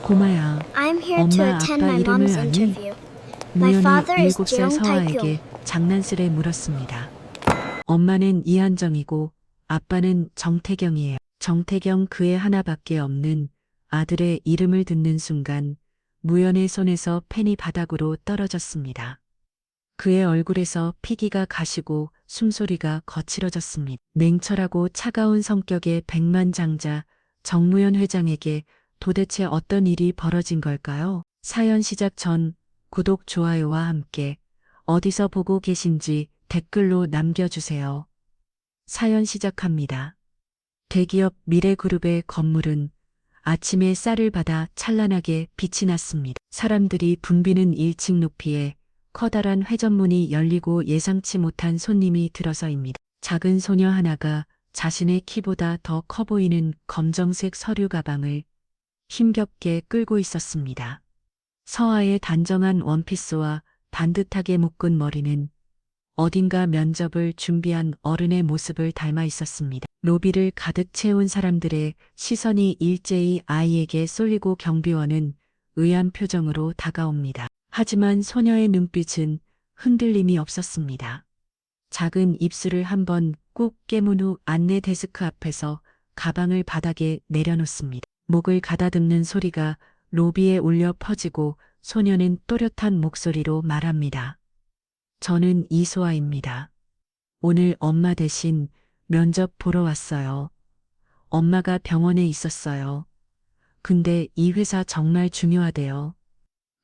고마야, I'm here to 엄마 attend 아빠 my 이름을 mom's 아니? interview. My 무연히 father is 7살 Jeong 서아에게 Tae-kyung. 장난스레 물었습니다. 엄마는 이한정이고 아빠는 정태경이에요. 정태경 그의 하나밖에 없는 아들의 이름을 듣는 순간 무연의 손에서 펜이 바닥으로 떨어졌습니다. 그의 얼굴에서 피기가 가시고 숨소리가 거칠어졌습니다. 냉철하고 차가운 성격의 백만장자 정무현 회장에게 도대체 어떤 일이 벌어진 걸까요? 사연 시작 전 구독, 좋아요와 함께 어디서 보고 계신지 댓글로 남겨주세요. 사연 시작합니다. 대기업 미래그룹의 건물은 아침에 쌀을 받아 찬란하게 빛이 났습니다. 사람들이 붐비는 1층 높이에 커다란 회전문이 열리고 예상치 못한 손님이 들어서입니다. 작은 소녀 하나가 자신의 키보다 더 커 보이는 검정색 서류 가방을 힘겹게 끌고 있었습니다. 서아의 단정한 원피스와 반듯하게 묶은 머리는 어딘가 면접을 준비한 어른의 모습을 닮아 있었습니다. 로비를 가득 채운 사람들의 시선이 일제히 아이에게 쏠리고 경비원은 의아한 표정으로 다가옵니다. 하지만 소녀의 눈빛은 흔들림이 없었습니다. 작은 입술을 한번 꾹 깨문 후 안내 데스크 앞에서 가방을 바닥에 내려놓습니다. 목을 가다듬는 소리가 로비에 울려 퍼지고 소녀는 또렷한 목소리로 말합니다. 저는 이소아입니다. 오늘 엄마 대신 면접 보러 왔어요. 엄마가 병원에 있었어요. 근데 이 회사 정말 중요하대요.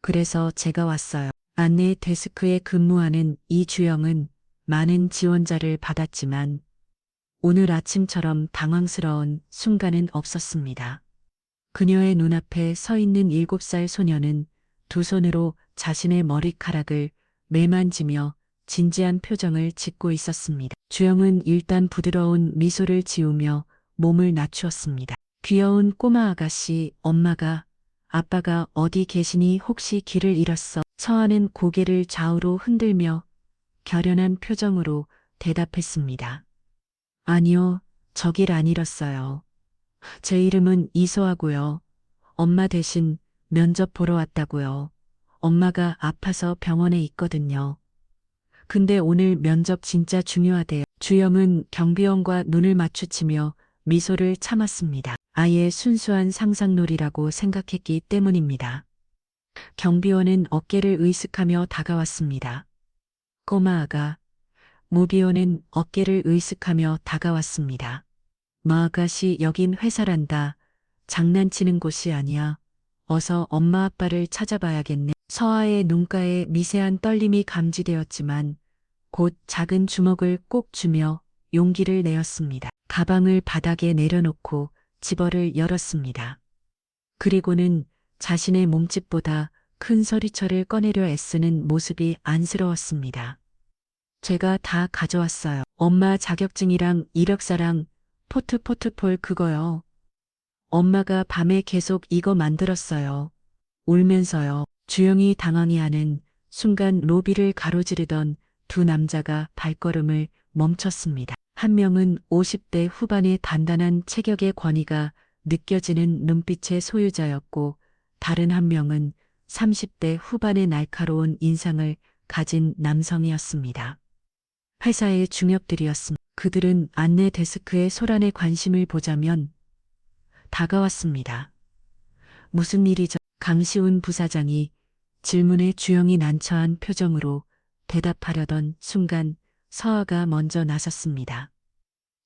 그래서 제가 왔어요. 안내 데스크에 근무하는 이주영은 많은 지원자를 받았지만 오늘 아침처럼 당황스러운 순간은 없었습니다. 그녀의 눈앞에 서 있는 7살 소녀는 두 손으로 자신의 머리카락을 매만지며 진지한 표정을 짓고 있었습니다. 주영은 일단 부드러운 미소를 지으며 몸을 낮추었습니다. 귀여운 꼬마 아가씨, 엄마가, 아빠가 어디 계시니 혹시 길을 잃었어? 서아는 고개를 좌우로 흔들며 결연한 표정으로 대답했습니다. 아니요, 저 길 안 잃었어요. 제 이름은 이소아고요. 엄마 대신 면접 보러 왔다고요. 엄마가 아파서 병원에 있거든요. 근데 오늘 면접 진짜 중요하대요. 주영은 경비원과 눈을 마주치며 미소를 참았습니다. 아예 순수한 상상놀이라고 생각했기 때문입니다. 경비원은 어깨를 의식하며 다가왔습니다. 꼬마 아가. 무비원은 어깨를 의식하며 다가왔습니다. 마아가씨 여긴 회사란다. 장난치는 곳이 아니야. 어서 엄마 아빠를 찾아봐야겠네. 서아의 눈가에 미세한 떨림이 감지되었지만 곧 작은 주먹을 꼭 쥐며 용기를 내었습니다. 가방을 바닥에 내려놓고 지퍼를 열었습니다. 그리고는 자신의 몸집보다 큰 서리철을 꺼내려 애쓰는 모습이 안쓰러웠습니다. 제가 다 가져왔어요. 엄마 자격증이랑 이력서랑 포트폴 그거요. 엄마가 밤에 계속 이거 만들었어요. 울면서요. 주영이 당황해하는 순간 로비를 가로지르던 두 남자가 발걸음을 멈췄습니다. 한 명은 50대 후반의 단단한 체격의 권위가 느껴지는 눈빛의 소유자였고 다른 한 명은 30대 후반의 날카로운 인상을 가진 남성이었습니다. 회사의 중역들이었습니다. 그들은 안내 데스크의 소란에 관심을 보자면 다가왔습니다. 무슨 일이죠? 강시훈 부사장이 질문에 주영이 난처한 표정으로 대답하려던 순간 서아가 먼저 나섰습니다.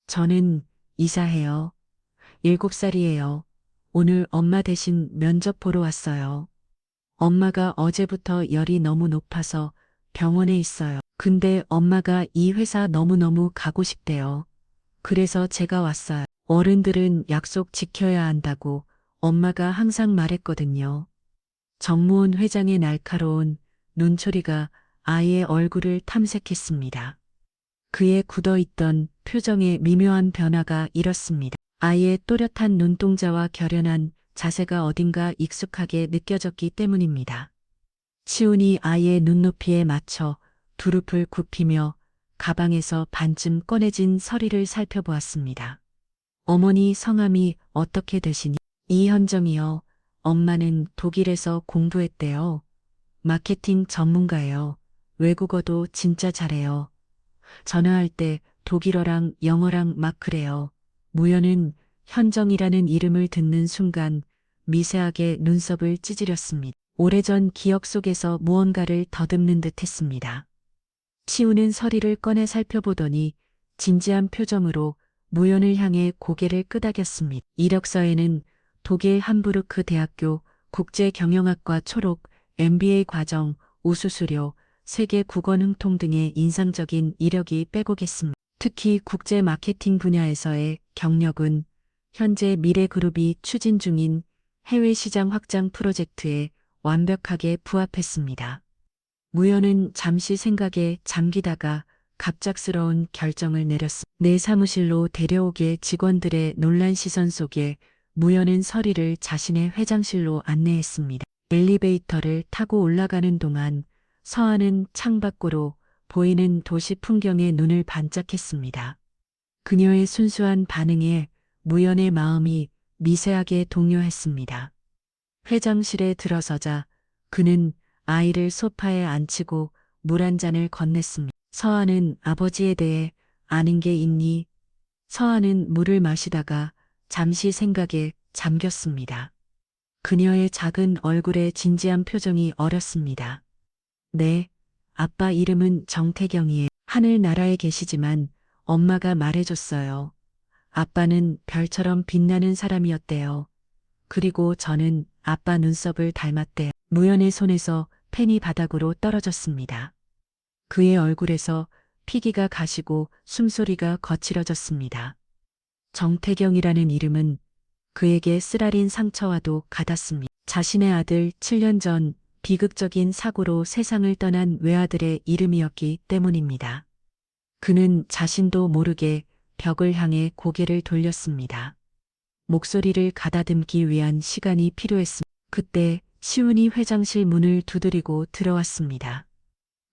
저는 이사해요. 7살이에요. 오늘 엄마 대신 면접 보러 왔어요. 엄마가 어제부터 열이 너무 높아서 병원에 있어요. 근데 엄마가 이 회사 너무너무 가고 싶대요. 그래서 제가 왔어요. 어른들은 약속 지켜야 한다고 엄마가 항상 말했거든요. 정무원 회장의 날카로운 눈초리가 아이의 얼굴을 탐색했습니다. 그의 굳어있던 표정에 미묘한 변화가 일었습니다. 아이의 또렷한 눈동자와 결연한 자세가 어딘가 익숙하게 느껴졌기 때문입니다. 치훈이 아이의 눈높이에 맞춰 두릅을 굽히며 가방에서 반쯤 꺼내진 서리를 살펴보았습니다. 어머니 성함이 어떻게 되시니? 이현정이요. 엄마는 독일에서 공부했대요. 마케팅 전문가예요. 외국어도 진짜 잘해요. 전화할 때 독일어랑 영어랑 막 그래요. 무연은 현정이라는 이름을 듣는 순간 미세하게 눈썹을 찌푸렸습니다. 오래전 기억 속에서 무언가를 더듬는 듯 했습니다. 치우는 서리를 꺼내 살펴보더니 진지한 표정으로 무연을 향해 고개를 끄덕였습니다. 이력서에는 독일 함부르크 대학교 국제경영학과 초록, MBA 과정, 우수수료, 세계 국원 흥통 등의 인상적인 이력이 빼곡했습니다. 특히 국제 마케팅 분야에서의 경력은 현재 미래그룹이 추진 중인 해외 시장 확장 프로젝트에 완벽하게 부합했습니다. 무연은 잠시 생각에 잠기다가 갑작스러운 결정을 내렸습니다. 내 사무실로 데려오게 직원들의 놀란 시선 속에 무연은 서리를 자신의 회장실로 안내했습니다. 엘리베이터를 타고 올라가는 동안 서한은 창밖으로 보이는 도시 풍경에 눈을 반짝했습니다. 그녀의 순수한 반응에 무연의 마음이 미세하게 동요했습니다. 회장실에 들어서자 그는 아이를 소파에 앉히고 물 한 잔을 건넸습니다. 서한은 아버지에 대해 아는 게 있니? 서한은 물을 마시다가 잠시 생각에 잠겼습니다. 그녀의 작은 얼굴에 진지한 표정이 어렸습니다. 네, 아빠 이름은 정태경이에요. 하늘나라에 계시지만 엄마가 말해줬어요. 아빠는 별처럼 빛나는 사람이었대요. 그리고 저는 아빠 눈썹을 닮았대요. 무연의 손에서 펜이 바닥으로 떨어졌습니다. 그의 얼굴에서 피기가 가시고 숨소리가 거칠어졌습니다. 정태경이라는 이름은 그에게 쓰라린 상처와도 같았습니다. 자신의 아들 7년 전 비극적인 사고로 세상을 떠난 외아들의 이름이었기 때문입니다. 그는 자신도 모르게 벽을 향해 고개를 돌렸습니다. 목소리를 가다듬기 위한 시간이 필요했습니다. 그때 시훈이 회장실 문을 두드리고 들어왔습니다.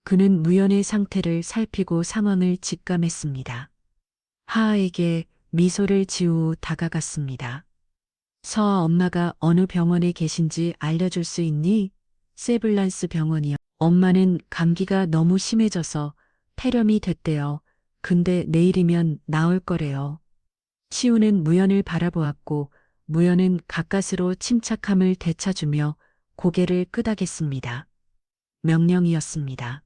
그는 무연의 상태를 살피고 상황을 직감했습니다. 하하에게 미소를 지우 다가갔습니다. 서아 엄마가 어느 병원에 계신지 알려줄 수 있니? 세블란스 병원이요. 엄마는 감기가 너무 심해져서 폐렴이 됐대요. 근데 내일이면 나을 거래요. 시우는 무연을 바라보았고 무연은 가까스로 침착함을 되찾으며 고개를 끄덕였습니다. 명령이었습니다.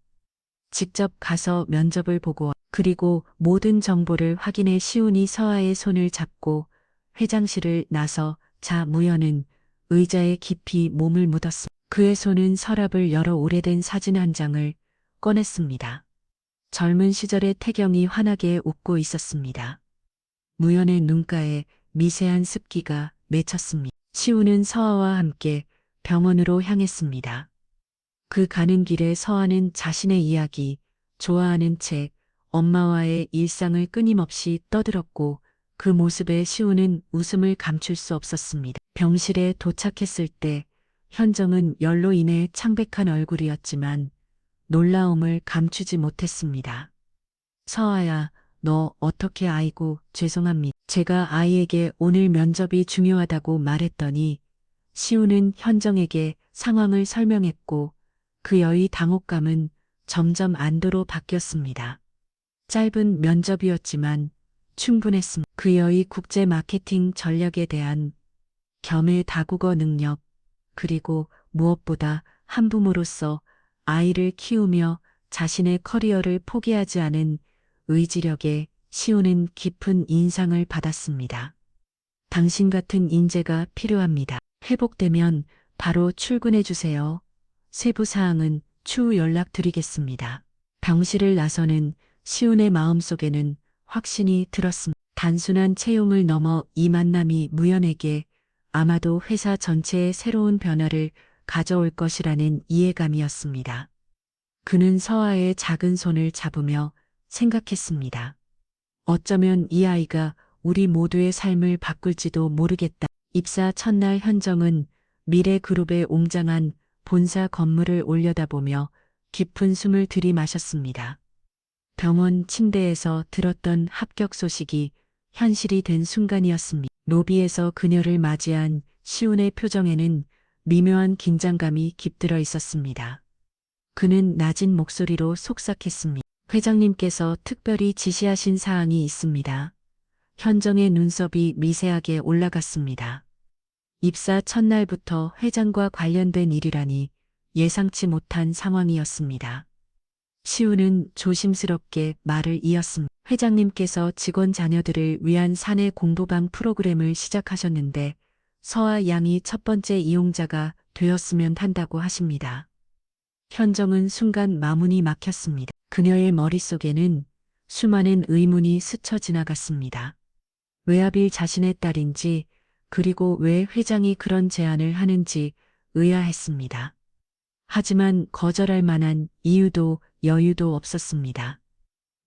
직접 가서 면접을 보고 그리고 모든 정보를 확인해 시훈이 서아의 손을 잡고 회장실을 나서 자 무연은 의자에 깊이 몸을 묻었습니다. 그의 손은 서랍을 열어 오래된 사진 한 장을 꺼냈습니다. 젊은 시절의 태경이 환하게 웃고 있었습니다. 무연의 눈가에 미세한 습기가 맺혔습니다. 시우는 서아와 함께 병원으로 향했습니다. 그 가는 길에 서아는 자신의 이야기, 좋아하는 책, 엄마와의 일상을 끊임없이 떠들었고 그 모습에 시우는 웃음을 감출 수 없었습니다. 병실에 도착했을 때 현정은 열로 인해 창백한 얼굴이었지만 놀라움을 감추지 못했습니다. 서아야, 너 어떻게 아이고 죄송합니다. 제가 아이에게 오늘 면접이 중요하다고 말했더니 시우는 현정에게 상황을 설명했고 그 여의 당혹감은 점점 안도로 바뀌었습니다. 짧은 면접이었지만 충분했습니다. 그 여의 국제 마케팅 전략에 대한 겸의 다국어 능력 그리고 무엇보다 한부모로서 아이를 키우며 자신의 커리어를 포기하지 않은 의지력에 시우는 깊은 인상을 받았습니다. 당신 같은 인재가 필요합니다. 회복되면 바로 출근해 주세요. 세부 사항은 추후 연락드리겠습니다. 병실을 나서는 시훈의 마음속에는 확신이 들었습니다. 단순한 채용을 넘어 이 만남이 무연에게 아마도 회사 전체의 새로운 변화를 가져올 것이라는 이해감이었습니다. 그는 서아의 작은 손을 잡으며 생각했습니다. 어쩌면 이 아이가 우리 모두의 삶을 바꿀지도 모르겠다. 입사 첫날 현정은 미래그룹의 웅장한 본사 건물을 올려다보며 깊은 숨을 들이마셨습니다. 병원 침대에서 들었던 합격 소식이 현실이 된 순간이었습니다. 로비에서 그녀를 맞이한 시훈의 표정에는 미묘한 긴장감이 깃들어 있었습니다. 그는 낮은 목소리로 속삭했습니다. 회장님께서 특별히 지시하신 사항이 있습니다. 현정의 눈썹이 미세하게 올라갔습니다. 입사 첫날부터 회장과 관련된 일이라니 예상치 못한 상황이었습니다. 시우는 조심스럽게 말을 이었습니다. 회장님께서 직원 자녀들을 위한 사내 공부방 프로그램을 시작하셨는데 서아 양이 첫 번째 이용자가 되었으면 한다고 하십니다. 현정은 순간 마문이 막혔습니다. 그녀의 머릿속에는 수많은 의문이 스쳐 지나갔습니다. 외아빌 자신의 딸인지, 그리고 왜 회장이 그런 제안을 하는지 의아했습니다. 하지만 거절할 만한 이유도 여유도 없었습니다.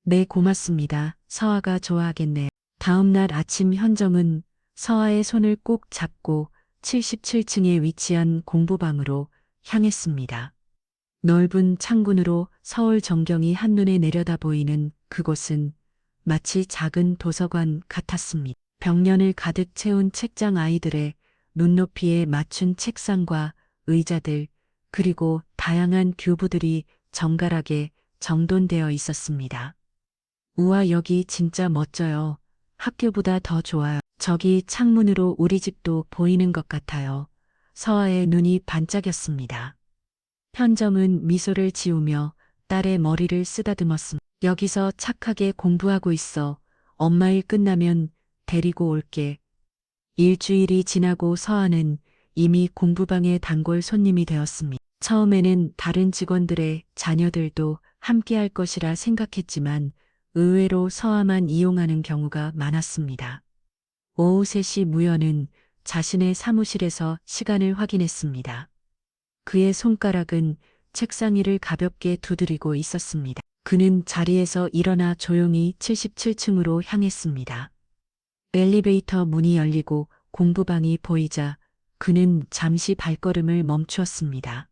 네, 고맙습니다. 서아가 좋아하겠네요. 다음 날 아침 현정은 서아의 손을 꼭 잡고 77층에 위치한 공부방으로 향했습니다. 넓은 창문으로 서울 전경이 한눈에 내려다 보이는 그곳은 마치 작은 도서관 같았습니다. 벽면을 가득 채운 책장, 아이들의 눈높이에 맞춘 책상과 의자들, 그리고 다양한 교부들이 정갈하게 정돈되어 있었습니다. 우와, 여기 진짜 멋져요. 학교보다 더 좋아요. 저기 창문으로 우리 집도 보이는 것 같아요. 서아의 눈이 반짝였습니다. 현정은 미소를 지으며 딸의 머리를 쓰다듬었습니다. 여기서 착하게 공부하고 있어. 엄마 일 끝나면 데리고 올게. 일주일이 지나고 서아는 이미 공부방의 단골 손님이 되었습니다. 처음에는 다른 직원들의 자녀들도 함께할 것이라 생각했지만 의외로 서아만 이용하는 경우가 많았습니다. 오후 3시 무연은 자신의 사무실에서 시간을 확인했습니다. 그의 손가락은 책상 위를 가볍게 두드리고 있었습니다. 그는 자리에서 일어나 조용히 77층으로 향했습니다. 엘리베이터 문이 열리고 공부방이 보이자 그는 잠시 발걸음을 멈추었습니다.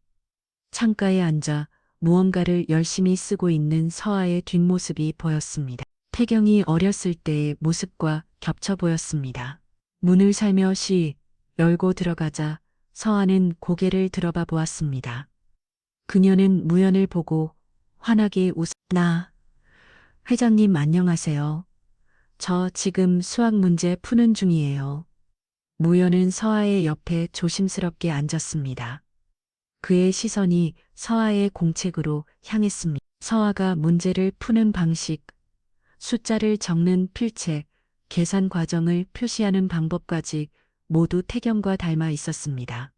창가에 앉아 무언가를 열심히 쓰고 있는 서아의 뒷모습이 보였습니다. 태경이 어렸을 때의 모습과 겹쳐 보였습니다. 문을 살며시 열고 들어가자 서아는 고개를 들어봐 보았습니다. 그녀는 무연을 보고 환하게 나, 회장님 안녕하세요. 저 지금 수학 문제 푸는 중이에요. 무연은 서아의 옆에 조심스럽게 앉았습니다. 그의 시선이 서아의 공책으로 향했습니다. 서아가 문제를 푸는 방식, 숫자를 적는 필체, 계산 과정을 표시하는 방법까지 모두 태경과 닮아 있었습니다.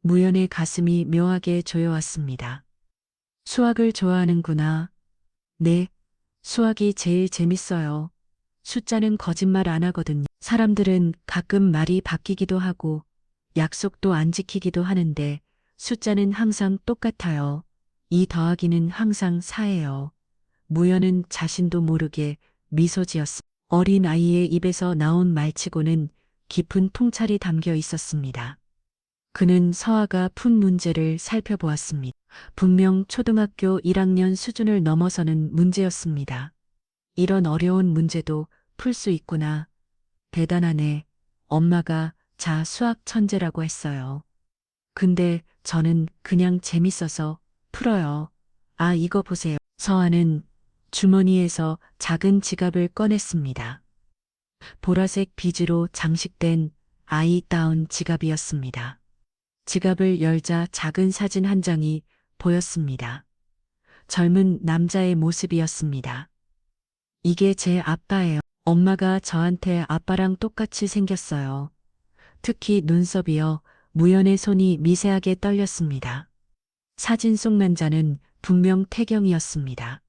무연의 가슴이 묘하게 조여왔습니다. 수학을 좋아하는구나. 네, 수학이 제일 재밌어요. 숫자는 거짓말 안 하거든요. 사람들은 가끔 말이 바뀌기도 하고 약속도 안 지키기도 하는데 숫자는 항상 똑같아요. 2 더하기는 항상 4예요. 무연은 자신도 모르게 미소 지었습니다. 어린 아이의 입에서 나온 말치고는 깊은 통찰이 담겨 있었습니다. 그는 서아가 푼 문제를 살펴보았습니다. 분명 초등학교 1학년 수준을 넘어서는 문제였습니다. 이런 어려운 문제도 풀 수 있구나. 대단하네. 엄마가 자 수학 천재라고 했어요. 근데 저는 그냥 재밌어서 풀어요. 아, 이거 보세요. 서아는 주머니에서 작은 지갑을 꺼냈습니다. 보라색 비즈로 장식된 아이다운 지갑이었습니다. 지갑을 열자 작은 사진 한 장이 보였습니다. 젊은 남자의 모습이었습니다. 이게 제 아빠예요. 엄마가 저한테 아빠랑 똑같이 생겼어요. 특히 눈썹이요. 무연의 손이 미세하게 떨렸습니다. 사진 속 남자는 분명 태경이었습니다.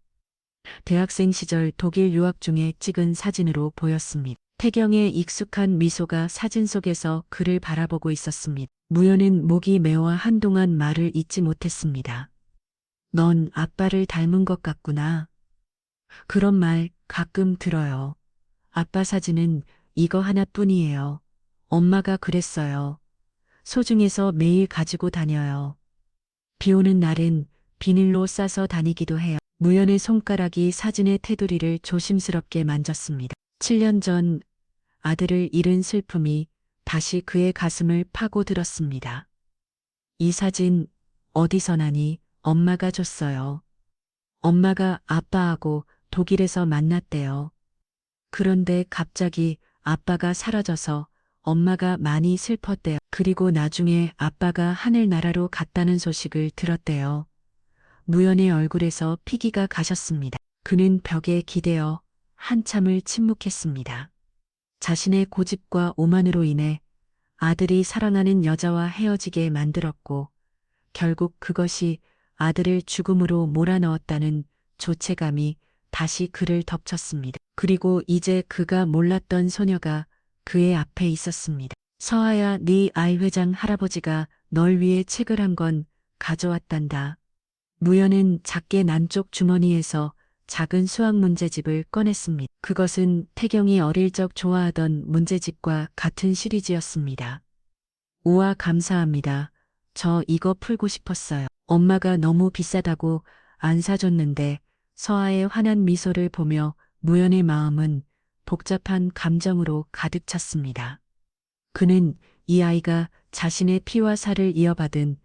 대학생 시절 독일 유학 중에 찍은 사진으로 보였습니다. 태경의 익숙한 미소가 사진 속에서 그를 바라보고 있었습니다. 무연은 목이 메어 한동안 말을 잇지 못했습니다. 넌 아빠를 닮은 것 같구나. 그런 말 가끔 들어요. 아빠 사진은 이거 하나뿐이에요. 엄마가 그랬어요. 소중해서 매일 가지고 다녀요. 비 오는 날엔 비닐로 싸서 다니기도 해요. 무연의 손가락이 사진의 테두리를 조심스럽게 만졌습니다. 7년 전 아들을 잃은 슬픔이 다시 그의 가슴을 파고들었습니다. 이 사진 어디서 나니? 엄마가 줬어요. 엄마가 아빠하고 독일에서 만났대요. 그런데 갑자기 아빠가 사라져서 엄마가 많이 슬펐대요. 그리고 나중에 아빠가 하늘나라로 갔다는 소식을 들었대요. 무연의 얼굴에서 피기가 가셨습니다. 그는 벽에 기대어 한참을 침묵했습니다. 자신의 고집과 오만으로 인해 아들이 사랑하는 여자와 헤어지게 만들었고 결국 그것이 아들을 죽음으로 몰아넣었다는 조체감이 다시 그를 덮쳤습니다. 그리고 이제 그가 몰랐던 소녀가 그의 앞에 있었습니다. 서아야, 네 알 회장 할아버지가 널 위해 책을 한 권 가져왔단다. 무연은 작게 난쪽 주머니에서 작은 수학 문제집을 꺼냈습니다. 그것은 태경이 어릴 적 좋아하던 문제집과 같은 시리즈였습니다. 우와, 감사합니다. 저 이거 풀고 싶었어요. 엄마가 너무 비싸다고 안 사줬는데. 서아의 환한 미소를 보며 무연의 마음은 복잡한 감정으로 가득 찼습니다. 그는 이 아이가 자신의 피와 살을 이어받은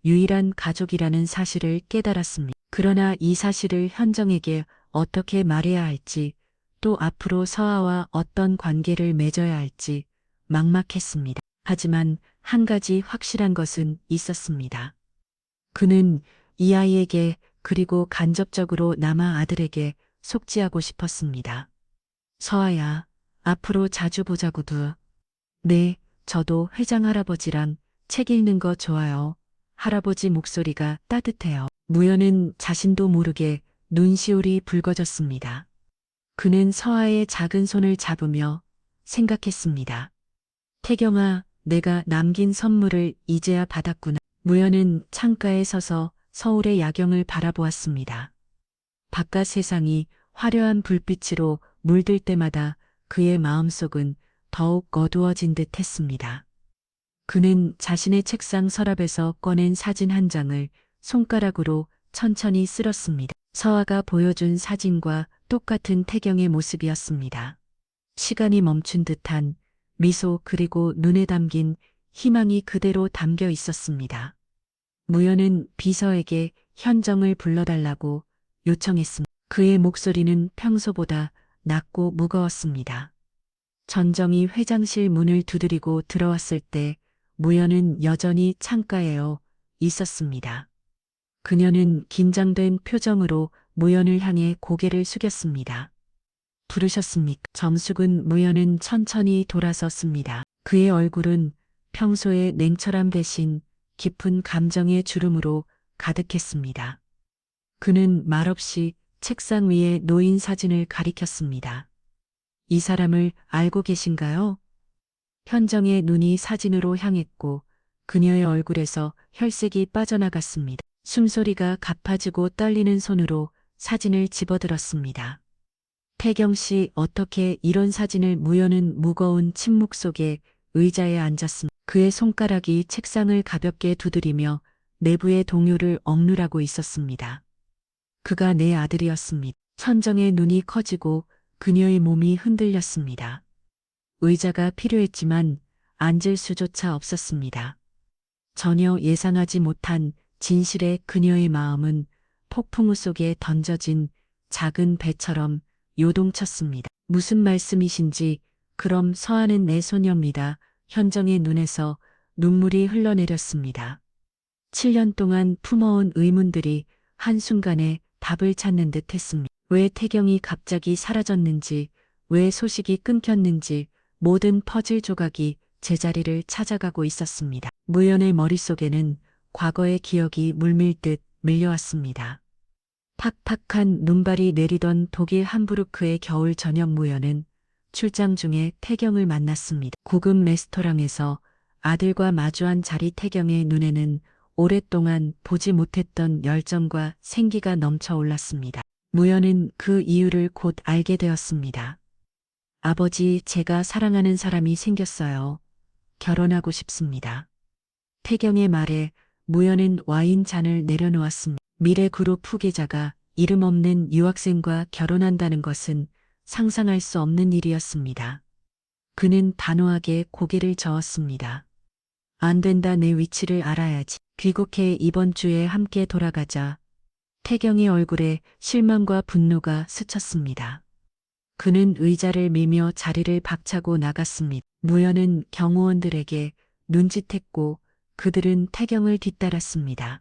유일한 가족이라는 사실을 깨달았습니다. 그러나 이 사실을 현정에게 어떻게 말해야 할지, 또 앞으로 서아와 어떤 관계를 맺어야 할지 막막했습니다. 하지만 한 가지 확실한 것은 있었습니다. 그는 이 아이에게, 그리고 간접적으로 남아 아들에게 속지하고 싶었습니다. 서아야, 앞으로 자주 보자구두. 네, 저도 회장 할아버지랑 책 읽는 거 좋아요. 할아버지 목소리가 따뜻해요. 무연은 자신도 모르게 눈시울이 붉어졌습니다. 그는 서아의 작은 손을 잡으며 생각했습니다. 태경아, 내가 남긴 선물을 이제야 받았구나. 무연은 창가에 서서 서울의 야경을 바라보았습니다. 바깥 세상이 화려한 불빛으로 물들 때마다 그의 마음속은 더욱 어두워진 듯 했습니다. 그는 자신의 책상 서랍에서 꺼낸 사진 한 장을 손가락으로 천천히 쓸었습니다. 서아가 보여준 사진과 똑같은 태경의 모습이었습니다. 시간이 멈춘 듯한 미소, 그리고 눈에 담긴 희망이 그대로 담겨 있었습니다. 무연은 비서에게 현정을 불러달라고 요청했습니다. 그의 목소리는 평소보다 낮고 무거웠습니다. 전정이 회장실 문을 두드리고 들어왔을 때 무연은 여전히 창가에어 있었습니다. 그녀는 긴장된 표정으로 무연을 향해 고개를 숙였습니다. 부르셨습니까? 정숙은 무연은 천천히 돌아섰습니다. 그의 얼굴은 평소의 냉철함 대신 깊은 감정의 주름으로 가득했습니다. 그는 말없이 책상 위에 놓인 사진을 가리켰습니다. 이 사람을 알고 계신가요? 현정의 눈이 사진으로 향했고 그녀의 얼굴에서 혈색이 빠져나갔습니다. 숨소리가 가파지고 떨리는 손으로 사진을 집어들었습니다. 태경 씨, 어떻게 이런 사진을? 무연은 무거운 침묵 속에 의자에 앉았습니다. 그의 손가락이 책상을 가볍게 두드리며 내부의 동요를 억누르고 있었습니다. 그가 내 아들이었습니다. 천정의 눈이 커지고 그녀의 몸이 흔들렸습니다. 의자가 필요했지만 앉을 수조차 없었습니다. 전혀 예상하지 못한 진실의 그녀의 마음은 폭풍우 속에 던져진 작은 배처럼 요동쳤습니다. 무슨 말씀이신지? 그럼 서아는 내 소녀입니다. 현정의 눈에서 눈물이 흘러내렸습니다. 7년 동안 품어온 의문들이 한순간에 답을 찾는 듯 했습니다. 왜 태경이 갑자기 사라졌는지, 왜 소식이 끊겼는지 모든 퍼즐 조각이 제자리를 찾아가고 있었습니다. 무연의 머릿속에는 과거의 기억이 물밀듯 밀려왔습니다. 팍팍한 눈발이 내리던 독일 함부르크의 겨울 저녁, 무연은 출장 중에 태경을 만났습니다. 고급 레스토랑에서 아들과 마주한 자리, 태경의 눈에는 오랫동안 보지 못했던 열정과 생기가 넘쳐 올랐습니다. 무연은 그 이유를 곧 알게 되었습니다. 아버지, 제가 사랑하는 사람이 생겼어요. 결혼하고 싶습니다. 태경의 말에 무연은 와인 잔을 내려놓았습니다. 미래 그룹 후계자가 이름 없는 유학생과 결혼한다는 것은 상상할 수 없는 일이었습니다. 그는 단호하게 고개를 저었습니다. 안 된다. 내 위치를 알아야지. 귀국해 이번 주에 함께 돌아가자. 태경의 얼굴에 실망과 분노가 스쳤습니다. 그는 의자를 밀며 자리를 박차고 나갔습니다. 무연은 경호원들에게 눈짓했고 그들은 태경을 뒤따랐습니다.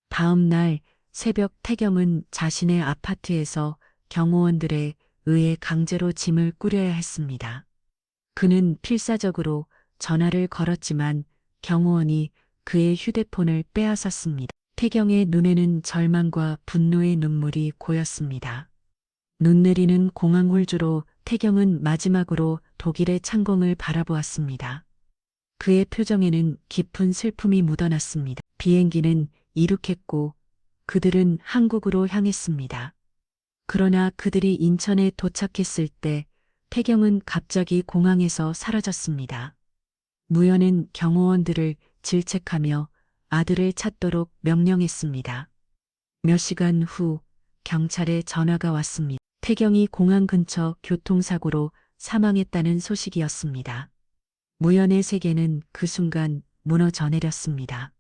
다음 날 새벽 태경은 자신의 아파트에서 경호원들에 의해 강제로 짐을 꾸려야 했습니다. 그는 필사적으로 전화를 걸었지만 경호원이 그의 휴대폰을 빼앗았습니다. 태경의 눈에는 절망과 분노의 눈물이 고였습니다. 눈 내리는 공항 홀주로 태경은 마지막으로 독일의 창공을 바라보았습니다. 그의 표정에는 깊은 슬픔이 묻어났습니다. 비행기는 이륙했고 그들은 한국으로 향했습니다. 그러나 그들이 인천에 도착했을 때 태경은 갑자기 공항에서 사라졌습니다. 무연은 경호원들을 질책하며 아들을 찾도록 명령했습니다. 몇 시간 후 경찰에 전화가 왔습니다. 태경이 공항 근처 교통사고로 사망했다는 소식이었습니다. 무연의 세계는 그 순간 무너져 내렸습니다.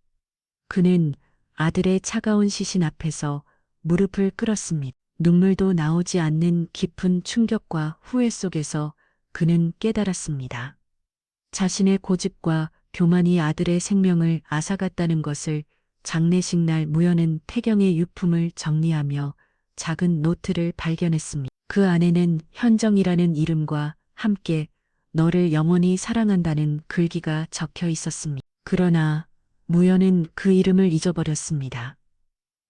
그는 아들의 차가운 시신 앞에서 무릎을 꿇었습니다. 눈물도 나오지 않는 깊은 충격과 후회 속에서 그는 깨달았습니다. 자신의 고집과 교만이 아들의 생명을 앗아갔다는 것을. 장례식 날 무연은 태경의 유품을 정리하며 작은 노트를 발견했습니다. 그 안에는 현정이라는 이름과 함께 너를 영원히 사랑한다는 글귀가 적혀 있었습니다. 그러나 무연은 그 이름을 잊어버렸습니다.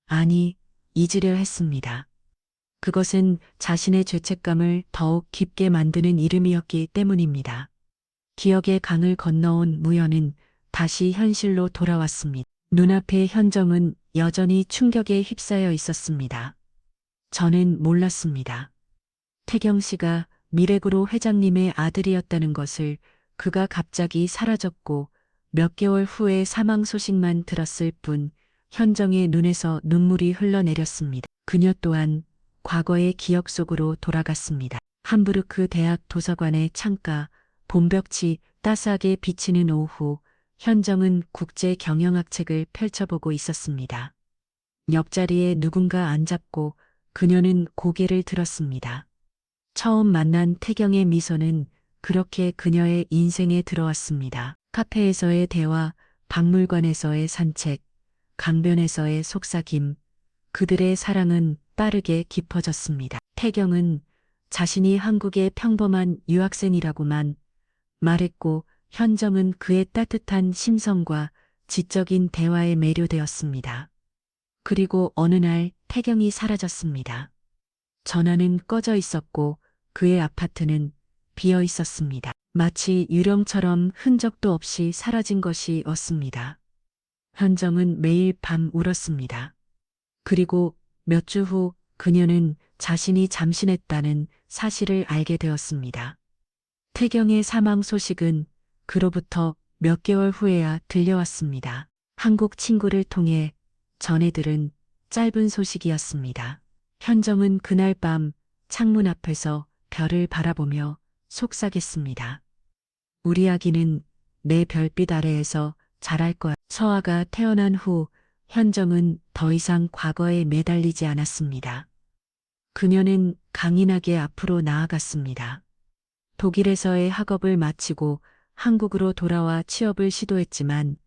아니, 잊으려 했습니다. 그것은 자신의 죄책감을 더욱 깊게 만드는 이름이었기 때문입니다. 기억의 강을 건너온 무연은 다시 현실로 돌아왔습니다. 눈앞의 현정은 여전히 충격에 휩싸여 있었습니다. 저는 몰랐습니다. 태경 씨가 미래그룹 회장님의 아들이었다는 것을. 그가 갑자기 사라졌고 몇 개월 후에 사망 소식만 들었을 뿐. 현정의 눈에서 눈물이 흘러내렸습니다. 그녀 또한 과거의 기억 속으로 돌아갔습니다. 함부르크 대학 도서관의 창가, 봄벽치 따스하게 비치는 오후, 현정은 국제 경영학 책을 펼쳐보고 있었습니다. 옆자리에 누군가 앉았고 그녀는 고개를 들었습니다. 처음 만난 태경의 미소는 그렇게 그녀의 인생에 들어왔습니다. 카페에서의 대화, 박물관에서의 산책, 강변에서의 속삭임, 그들의 사랑은 빠르게 깊어졌습니다. 태경은 자신이 한국의 평범한 유학생이라고만 말했고 현정은 그의 따뜻한 심성과 지적인 대화에 매료되었습니다. 그리고 어느 날 태경이 사라졌습니다. 전화는 꺼져 있었고 그의 아파트는 비어 있었습니다. 마치 유령처럼 흔적도 없이 사라진 것이었습니다. 현정은 매일 밤 울었습니다. 그리고 몇 주 후 그녀는 자신이 잠신했다는 사실을 알게 되었습니다. 태경의 사망 소식은 그로부터 몇 개월 후에야 들려왔습니다. 한국 친구를 통해 전해들은 짧은 소식이었습니다. 현정은 그날 밤 창문 앞에서 별을 바라보며 속삭였습니다. 우리 아기는 내 별빛 아래에서 자랄 거야. 서아가 태어난 후 현정은 더 이상 과거에 매달리지 않았습니다. 그녀는 강인하게 앞으로 나아갔습니다. 독일에서의 학업을 마치고 한국으로 돌아와 취업을 시도했지만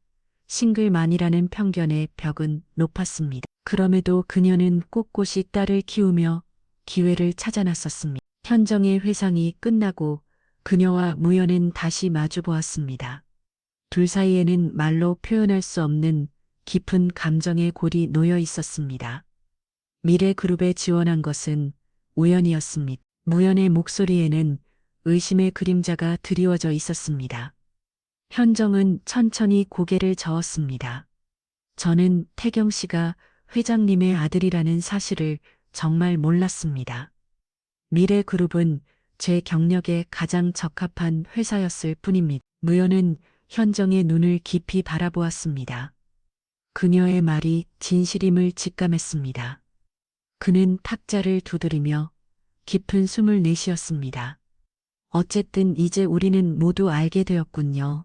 싱글만이라는 편견의 벽은 높았습니다. 그럼에도 그녀는 꼿꼿이 딸을 키우며 기회를 찾아났었습니다. 현정의 회상이 끝나고 그녀와 무연은 다시 마주보았습니다. 둘 사이에는 말로 표현할 수 없는 깊은 감정의 골이 놓여 있었습니다. 미래그룹에 지원한 것은 우연이었습니다. 무연의 목소리에는 의심의 그림자가 드리워져 있었습니다. 현정은 천천히 고개를 저었습니다. 저는 태경 씨가 회장님의 아들이라는 사실을 정말 몰랐습니다. 미래그룹은 제 경력에 가장 적합한 회사였을 뿐입니다. 무연은 현정의 눈을 깊이 바라보았습니다. 그녀의 말이 진실임을 직감했습니다. 그는 탁자를 두드리며 깊은 숨을 내쉬었습니다. 어쨌든 이제 우리는 모두 알게 되었군요.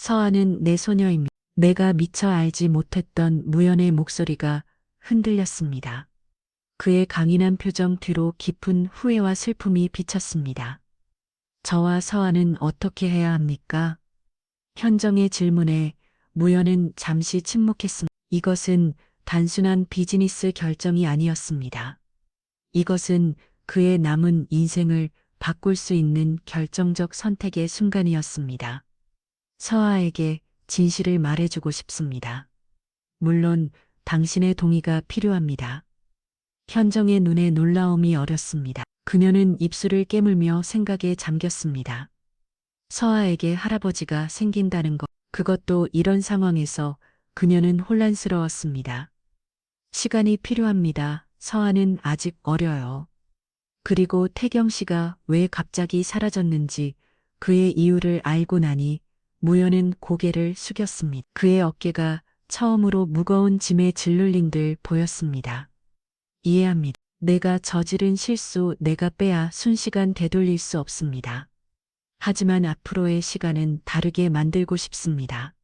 서아는 내 소녀입니다. 내가 미처 알지 못했던 무연의 목소리가 흔들렸습니다. 그의 강인한 표정 뒤로 깊은 후회와 슬픔이 비쳤습니다. 저와 서아는 어떻게 해야 합니까? 현정의 질문에 무연은 잠시 침묵했습니다. 이것은 단순한 비즈니스 결정이 아니었습니다. 이것은 그의 남은 인생을 바꿀 수 있는 결정적 선택의 순간이었습니다. 서아에게 진실을 말해주고 싶습니다. 물론 당신의 동의가 필요합니다. 현정의 눈에 놀라움이 어렸습니다. 그녀는 입술을 깨물며 생각에 잠겼습니다. 서아에게 할아버지가 생긴다는 것, 그것도 이런 상황에서 그녀는 혼란스러웠습니다. 시간이 필요합니다. 서아는 아직 어려요. 그리고 태경 씨가 왜 갑자기 사라졌는지 그의 이유를 알고 나니 무연은 고개를 숙였습니다. 그의 어깨가 처음으로 무거운 짐에 짓눌린 듯 보였습니다. 이해합니다. 내가 저지른 실수 내가 빼야 순시간 되돌릴 수 없습니다. 하지만 앞으로의 시간은 다르게 만들고 싶습니다.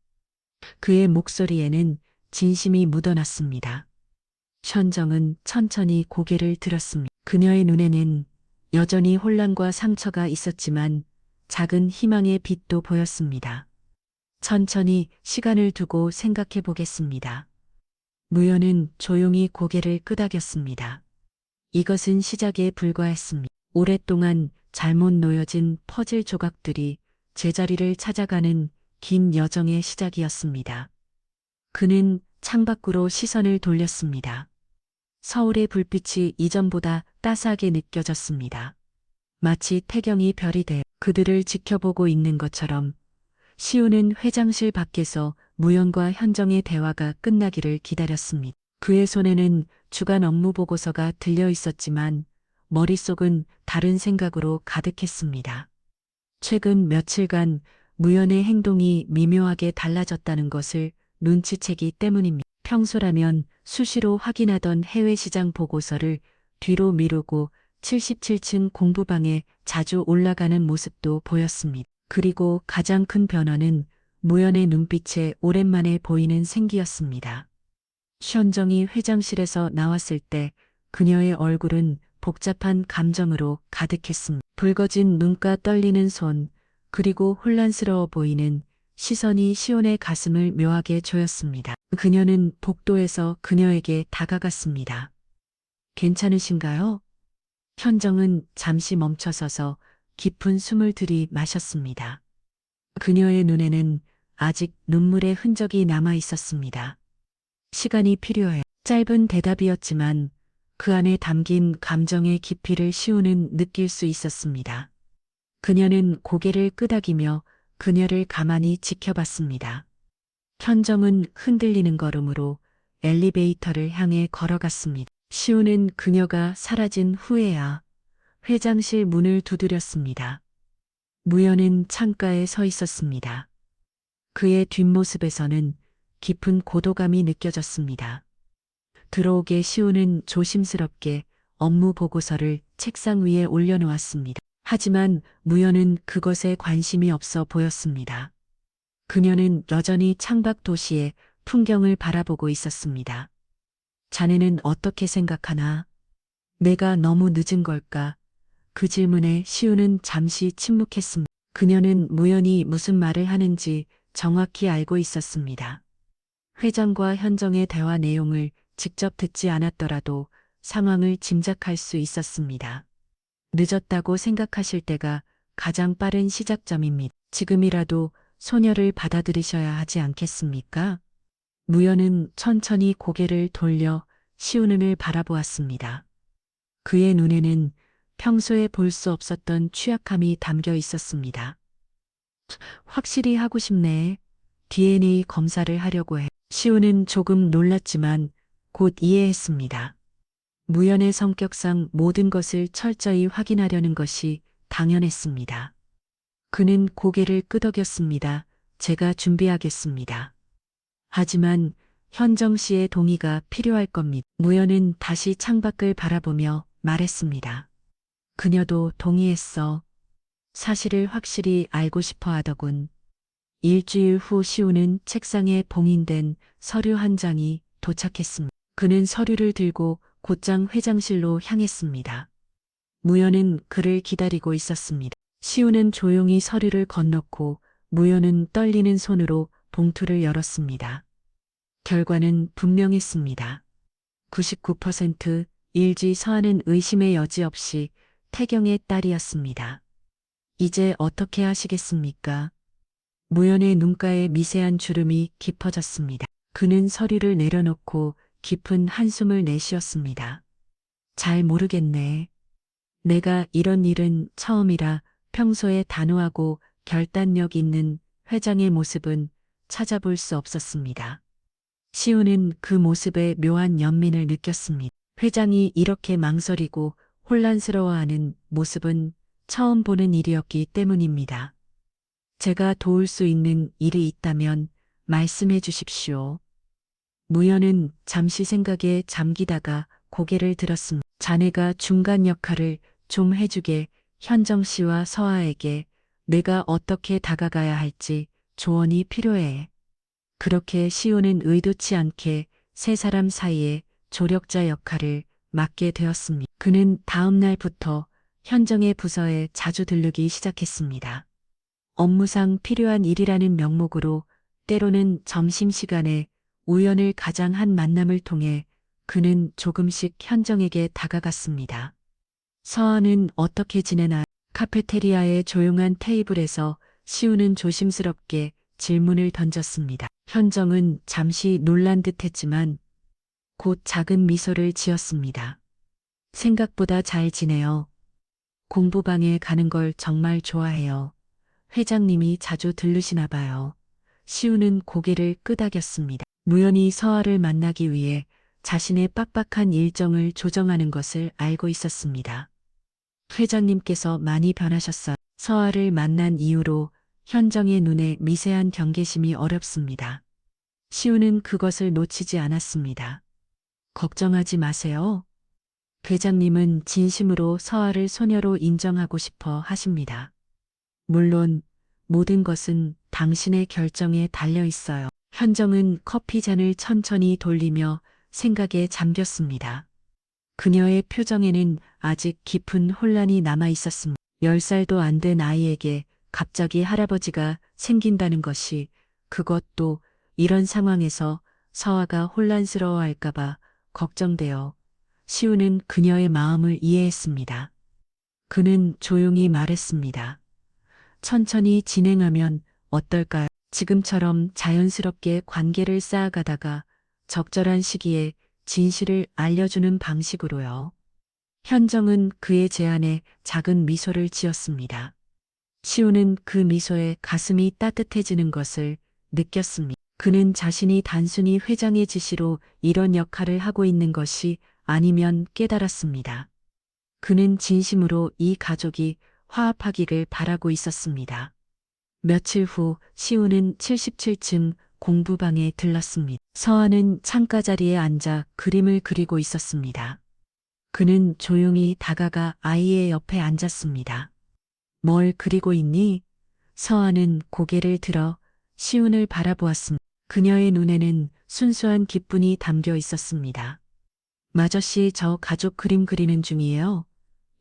그의 목소리에는 진심이 묻어났습니다. 현정은 천천히 고개를 들었습니다. 그녀의 눈에는 여전히 혼란과 상처가 있었지만 작은 희망의 빛도 보였습니다. 천천히 시간을 두고 생각해 보겠습니다. 무연은 조용히 고개를 끄덕였습니다. 이것은 시작에 불과했습니다. 오랫동안 잘못 놓여진 퍼즐 조각들이 제자리를 찾아가는 긴 여정의 시작이었습니다. 그는 창밖으로 시선을 돌렸습니다. 서울의 불빛이 이전보다 따스하게 느껴졌습니다. 마치 태경이 별이 돼 그들을 지켜보고 있는 것처럼 시우는 회장실 밖에서 무연과 현정의 대화가 끝나기를 기다렸습니다. 그의 손에는 주간 업무 보고서가 들려 있었지만 머릿속은 다른 생각으로 가득했습니다. 최근 며칠간 무연의 행동이 미묘하게 달라졌다는 것을 눈치채기 때문입니다. 평소라면 수시로 확인하던 해외 시장 보고서를 뒤로 미루고 77층 공부방에 자주 올라가는 모습도 보였습니다. 그리고 가장 큰 변화는 무연의 눈빛에 오랜만에 보이는 생기였습니다. 현정이 회장실에서 나왔을 때 그녀의 얼굴은 복잡한 감정으로 가득했습니다. 붉어진 눈가 떨리는 손, 그리고 혼란스러워 보이는 시선이 시온의 가슴을 묘하게 조였습니다. 그녀는 복도에서 그녀에게 다가갔습니다. 괜찮으신가요? 현정은 잠시 멈춰서서 깊은 숨을 들이마셨습니다. 그녀의 눈에는 아직 눈물의 흔적이 남아 있었습니다. 시간이 필요해. 짧은 대답이었지만 그 안에 담긴 감정의 깊이를 시우는 느낄 수 있었습니다. 그녀는 고개를 끄덕이며 그녀를 가만히 지켜봤습니다. 현정은 흔들리는 걸음으로 엘리베이터를 향해 걸어갔습니다. 시우는 그녀가 사라진 후에야 회장실 문을 두드렸습니다. 무연은 창가에 서 있었습니다. 그의 뒷모습에서는 깊은 고도감이 느껴졌습니다. 들어오게 시우는 조심스럽게 업무 보고서를 책상 위에 올려놓았습니다. 하지만 무연은 그것에 관심이 없어 보였습니다. 그녀는 여전히 창밖 도시의 풍경을 바라보고 있었습니다. 자네는 어떻게 생각하나? 내가 너무 늦은 걸까? 그 질문에 시우는 잠시 침묵했습니다. 그녀는 무연이 무슨 말을 하는지 정확히 알고 있었습니다. 회장과 현정의 대화 내용을 직접 듣지 않았더라도 상황을 짐작할 수 있었습니다. 늦었다고 생각하실 때가 가장 빠른 시작점입니다. 지금이라도 소녀를 받아들이셔야 하지 않겠습니까? 무연은 천천히 고개를 돌려 시우는을 바라보았습니다. 그의 눈에는 평소에 볼 수 없었던 취약함이 담겨 있었습니다. 확실히 하고 싶네. DNA 검사를 하려고 해. 시우는 조금 놀랐지만 곧 이해했습니다. 무연의 성격상 모든 것을 철저히 확인하려는 것이 당연했습니다. 그는 고개를 끄덕였습니다. 제가 준비하겠습니다. 하지만 현정 씨의 동의가 필요할 겁니다. 무연은 다시 창밖을 바라보며 말했습니다. 그녀도 동의했어. 사실을 확실히 알고 싶어 하더군. 일주일 후 시우는 책상에 봉인된 서류 한 장이 도착했습니다. 그는 서류를 들고 곧장 회장실로 향했습니다. 무연은 그를 기다리고 있었습니다. 시우는 조용히 서류를 건넜고 무연은 떨리는 손으로 봉투를 열었습니다. 결과는 분명했습니다. 99% 일지 서한은 의심의 여지 없이 태경의 딸이었습니다. 이제 어떻게 하시겠습니까? 무연의 눈가에 미세한 주름이 깊어졌습니다. 그는 서류를 내려놓고 깊은 한숨을 내쉬었습니다. 잘 모르겠네. 내가 이런 일은 처음이라 평소에 단호하고 결단력 있는 회장의 모습은 찾아볼 수 없었습니다. 시우는 그 모습에 묘한 연민을 느꼈습니다. 회장이 이렇게 망설이고 혼란스러워하는 모습은 처음 보는 일이었기 때문입니다. 제가 도울 수 있는 일이 있다면 말씀해 주십시오. 무연은 잠시 생각에 잠기다가 고개를 들었습니다. 자네가 중간 역할을 좀 해주게. 현정 씨와 서아에게 내가 어떻게 다가가야 할지 조언이 필요해. 그렇게 시우는 의도치 않게 세 사람 사이에 조력자 역할을 맡게 되었습니다. 그는 다음 날부터 현정의 부서에 자주 들르기 시작했습니다. 업무상 필요한 일이라는 명목으로 때로는 점심시간에 우연을 가장 한 만남을 통해 그는 조금씩 현정에게 다가갔습니다. 서아는 어떻게 지내나? 카페테리아의 조용한 테이블에서 시우는 조심스럽게 질문을 던졌습니다. 현정은 잠시 놀란 듯 했지만 곧 작은 미소를 지었습니다. 생각보다 잘 지내요. 공부방에 가는 걸 정말 좋아해요. 회장님이 자주 들르시나 봐요. 시우는 고개를 끄덕였습니다. 무연히 서아를 만나기 위해 자신의 빡빡한 일정을 조정하는 것을 알고 있었습니다. 회장님께서 많이 변하셨어요. 서아를 만난 이후로 현정의 눈에 미세한 경계심이 어렵습니다. 시우는 그것을 놓치지 않았습니다. 걱정하지 마세요. 회장님은 진심으로 서아를 소녀로 인정하고 싶어 하십니다. 물론 모든 것은 당신의 결정에 달려 있어요. 현정은 커피 잔을 천천히 돌리며 생각에 잠겼습니다. 그녀의 표정에는 아직 깊은 혼란이 남아 있었습니다. 10살도 안 된 아이에게 갑자기 할아버지가 생긴다는 것이, 그것도 이런 상황에서 서아가 혼란스러워할까봐 걱정되어 시우는 그녀의 마음을 이해했습니다. 그는 조용히 말했습니다. 천천히 진행하면 어떨까요? 지금처럼 자연스럽게 관계를 쌓아가다가 적절한 시기에 진실을 알려주는 방식으로요. 현정은 그의 제안에 작은 미소를 지었습니다. 시우는 그 미소에 가슴이 따뜻해지는 것을 느꼈습니다. 그는 자신이 단순히 회장의 지시로 이런 역할을 하고 있는 것이 아니면 깨달았습니다. 그는 진심으로 이 가족이 화합하기를 바라고 있었습니다. 며칠 후 시우는 77층 공부방에 들렀습니다. 서아는 창가 자리에 앉아 그림을 그리고 있었습니다. 그는 조용히 다가가 아이의 옆에 앉았습니다. 뭘 그리고 있니? 서아는 고개를 들어 시운을 바라보았습니다. 그녀의 눈에는 순수한 기쁨이 담겨 있었습니다. 마저씨, 저 가족 그림 그리는 중이에요.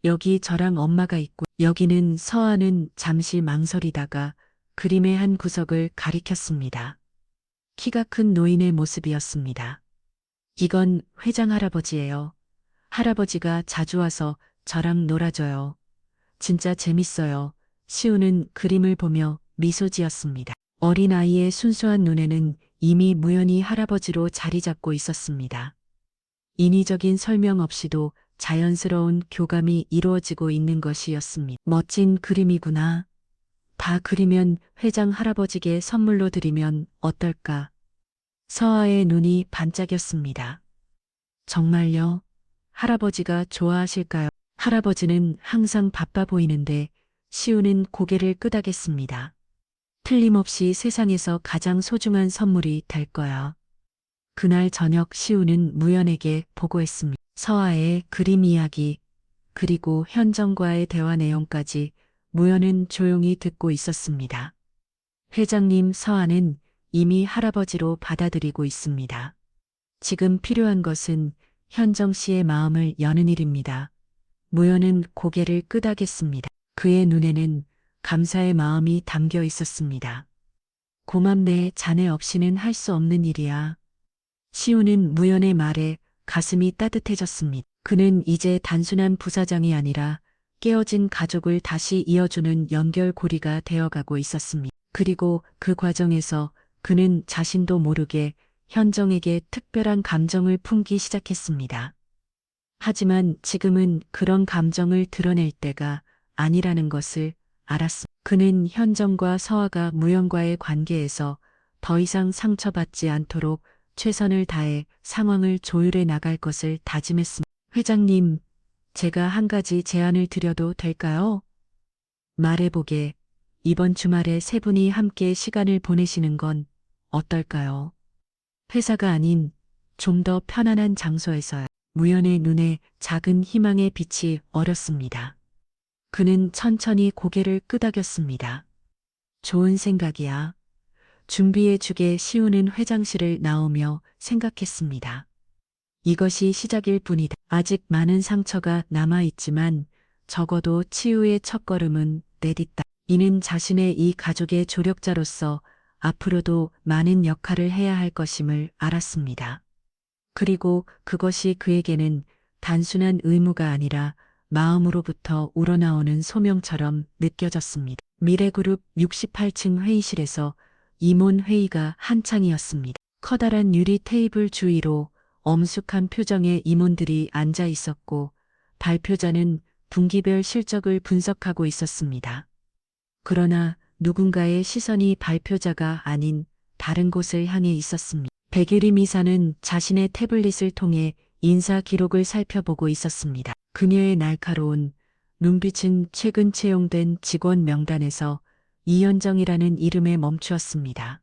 여기 저랑 엄마가 있고, 여기는. 서아는 잠시 망설이다가 그림의 한 구석을 가리켰습니다. 키가 큰 노인의 모습이었습니다. 이건 회장 할아버지예요. 할아버지가 자주 와서 저랑 놀아줘요. 진짜 재밌어요. 시우는 그림을 보며 미소 지었습니다. 어린아이의 순수한 눈에는 이미 무연히 할아버지로 자리 잡고 있었습니다. 인위적인 설명 없이도 자연스러운 교감이 이루어지고 있는 것이었습니다. 멋진 그림이구나. 다 그리면 회장 할아버지께 선물로 드리면 어떨까? 서아의 눈이 반짝였습니다. 정말요? 할아버지가 좋아하실까요? 할아버지는 항상 바빠 보이는데 시우는 고개를 끄덕였습니다. 틀림없이 세상에서 가장 소중한 선물이 될 거야. 그날 저녁 시우는 무연에게 보고했습니다. 서아의 그림 이야기, 그리고 현정과의 대화 내용까지 무연은 조용히 듣고 있었습니다. 회장님, 서아는 이미 할아버지로 받아들이고 있습니다. 지금 필요한 것은 현정 씨의 마음을 여는 일입니다. 무연은 고개를 끄덕였습니다. 그의 눈에는 감사의 마음이 담겨 있었습니다. 고맙네, 자네 없이는 할 수 없는 일이야. 시우는 무연의 말에 가슴이 따뜻해졌습니다. 그는 이제 단순한 부사장이 아니라 깨어진 가족을 다시 이어주는 연결고리가 되어가고 있었습니다. 그리고 그 과정에서 그는 자신도 모르게 현정에게 특별한 감정을 품기 시작했습니다. 하지만 지금은 그런 감정을 드러낼 때가 아니라는 것을 알았습니다. 그는 현정과 서아가 무연과의 관계에서 더 이상 상처받지 않도록 최선을 다해 상황을 조율해 나갈 것을 다짐했습니다. 회장님, 제가 한 가지 제안을 드려도 될까요? 말해보게. 이번 주말에 세 분이 함께 시간을 보내시는 건 어떨까요? 회사가 아닌 좀 더 편안한 장소에서요. 무연의 눈에 작은 희망의 빛이 어렸습니다. 그는 천천히 고개를 끄덕였습니다. 좋은 생각이야. 준비해주게. 시우는 회장실을 나오며 생각했습니다. 이것이 시작일 뿐이다. 아직 많은 상처가 남아있지만 적어도 치유의 첫걸음은 내딛다. 이는 자신의 이 가족의 조력자로서 앞으로도 많은 역할을 해야 할 것임을 알았습니다. 그리고 그것이 그에게는 단순한 의무가 아니라 마음으로부터 우러나오는 소명처럼 느껴졌습니다. 미래그룹 68층 회의실에서 임원 회의가 한창이었습니다. 커다란 유리 테이블 주위로 엄숙한 표정의 임원들이 앉아 있었고 발표자는 분기별 실적을 분석하고 있었습니다. 그러나 누군가의 시선이 발표자가 아닌 다른 곳을 향해 있었습니다. 백유림 이사는 자신의 태블릿을 통해 인사 기록을 살펴보고 있었습니다. 그녀의 날카로운 눈빛은 최근 채용된 직원 명단에서 이현정이라는 이름에 멈추었습니다.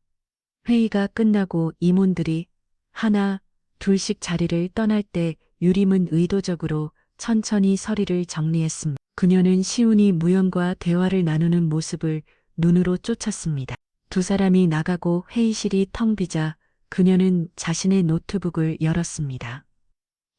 회의가 끝나고 임원들이 하나, 둘씩 자리를 떠날 때 유림은 의도적으로 천천히 서리를 정리했습니다. 그녀는 시운이 무연과 대화를 나누는 모습을 눈으로 쫓았습니다. 두 사람이 나가고 회의실이 텅 비자 그녀는 자신의 노트북을 열었습니다.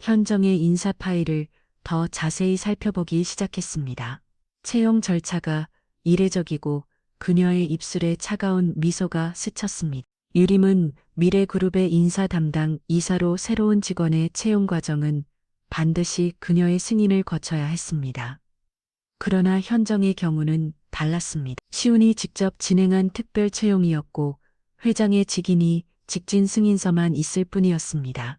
현정의 인사 파일을 더 자세히 살펴보기 시작했습니다. 채용 절차가 이례적이고 그녀의 입술에 차가운 미소가 스쳤습니다. 유림은 미래그룹의 인사 담당 이사로 새로운 직원의 채용 과정은 반드시 그녀의 승인을 거쳐야 했습니다. 그러나 현정의 경우는 달랐습니다. 시운이 직접 진행한 특별 채용이었고 회장의 직인이 직진 승인서만 있을 뿐이었습니다.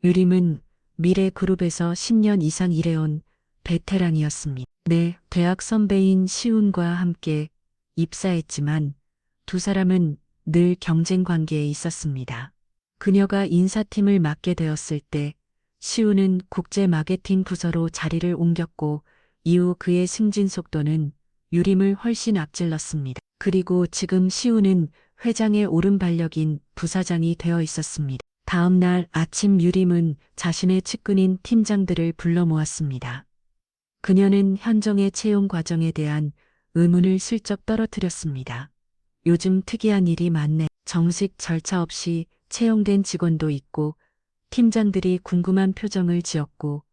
유림은 미래그룹에서 10년 이상 일해온 베테랑이었습니다. 네, 대학 선배인 시운과 함께 입사했지만 두 사람은 늘 경쟁 관계에 있었습니다. 그녀가 인사팀을 맡게 되었을 때 시운은 국제 마케팅 부서로 자리를 옮겼고 이후 그의 승진 속도는 유림을 훨씬 앞질렀습니다. 그리고 지금 시운은 회장의 오른발력인 부사장이 되어 있었습니다. 다음 날 아침 유림은 자신의 측근인 팀장들을 불러 모았습니다. 그녀는 현정의 채용 과정에 대한 의문을 슬쩍 떨어뜨렸습니다. 요즘 특이한 일이 많네. 정식 절차 없이 채용된 직원도 있고 팀장들이 궁금한 표정을 지었고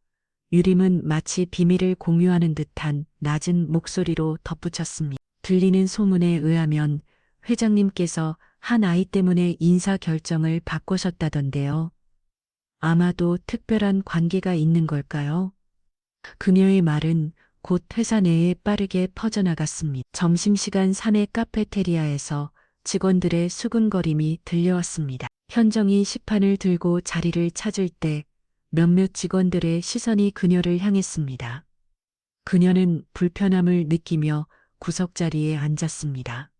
유림은 마치 비밀을 공유하는 듯한 낮은 목소리로 덧붙였습니다. 들리는 소문에 의하면 회장님께서 한 아이 때문에 인사 결정을 바꾸셨다던데요. 아마도 특별한 관계가 있는 걸까요? 그녀의 말은 곧 회사 내에 빠르게 퍼져나갔습니다. 점심시간 사내 카페테리아에서 직원들의 수근거림이 들려왔습니다. 현정이 식판을 들고 자리를 찾을 때 몇몇 직원들의 시선이 그녀를 향했습니다. 그녀는 불편함을 느끼며 구석자리에 앉았습니다.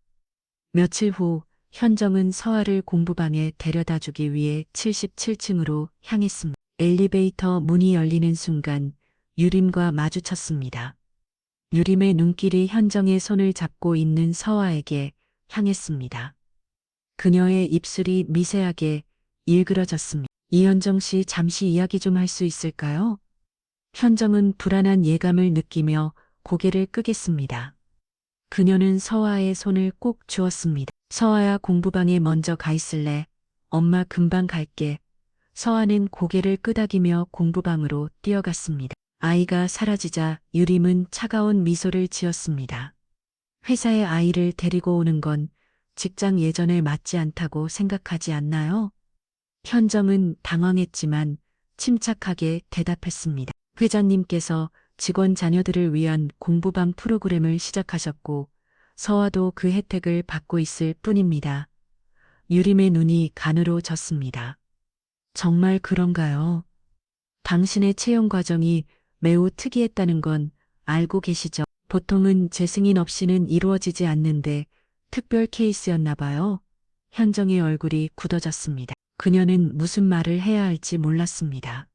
며칠 후 현정은 서아를 공부방에 데려다 주기 위해 77층으로 향했습니다. 엘리베이터 문이 열리는 순간 유림과 마주쳤습니다. 유림의 눈길이 현정의 손을 잡고 있는 서아에게 향했습니다. 그녀의 입술이 미세하게 일그러졌습니다. 이현정 씨, 잠시 이야기 좀 할 수 있을까요? 현정은 불안한 예감을 느끼며 고개를 끄겠습니다. 그녀는 서아의 손을 꼭 쥐었습니다. 서아야, 공부방에 먼저 가 있을래? 엄마 금방 갈게. 서아는 고개를 끄덕이며 공부방으로 뛰어갔습니다. 아이가 사라지자 유림은 차가운 미소를 지었습니다. 회사에 아이를 데리고 오는 건 직장 예전에 맞지 않다고 생각하지 않나요? 현정은 당황했지만 침착하게 대답했습니다. 회장님께서 직원 자녀들을 위한 공부방 프로그램을 시작하셨고 서아도 그 혜택을 받고 있을 뿐입니다. 유림의 눈이 간으로 졌습니다. 정말 그런가요? 당신의 채용 과정이 매우 특이했다는 건 알고 계시죠? 보통은 재승인 없이는 이루어지지 않는데 특별 케이스였나 봐요. 현정의 얼굴이 굳어졌습니다. 그녀는 무슨 말을 해야 할지 몰랐습니다.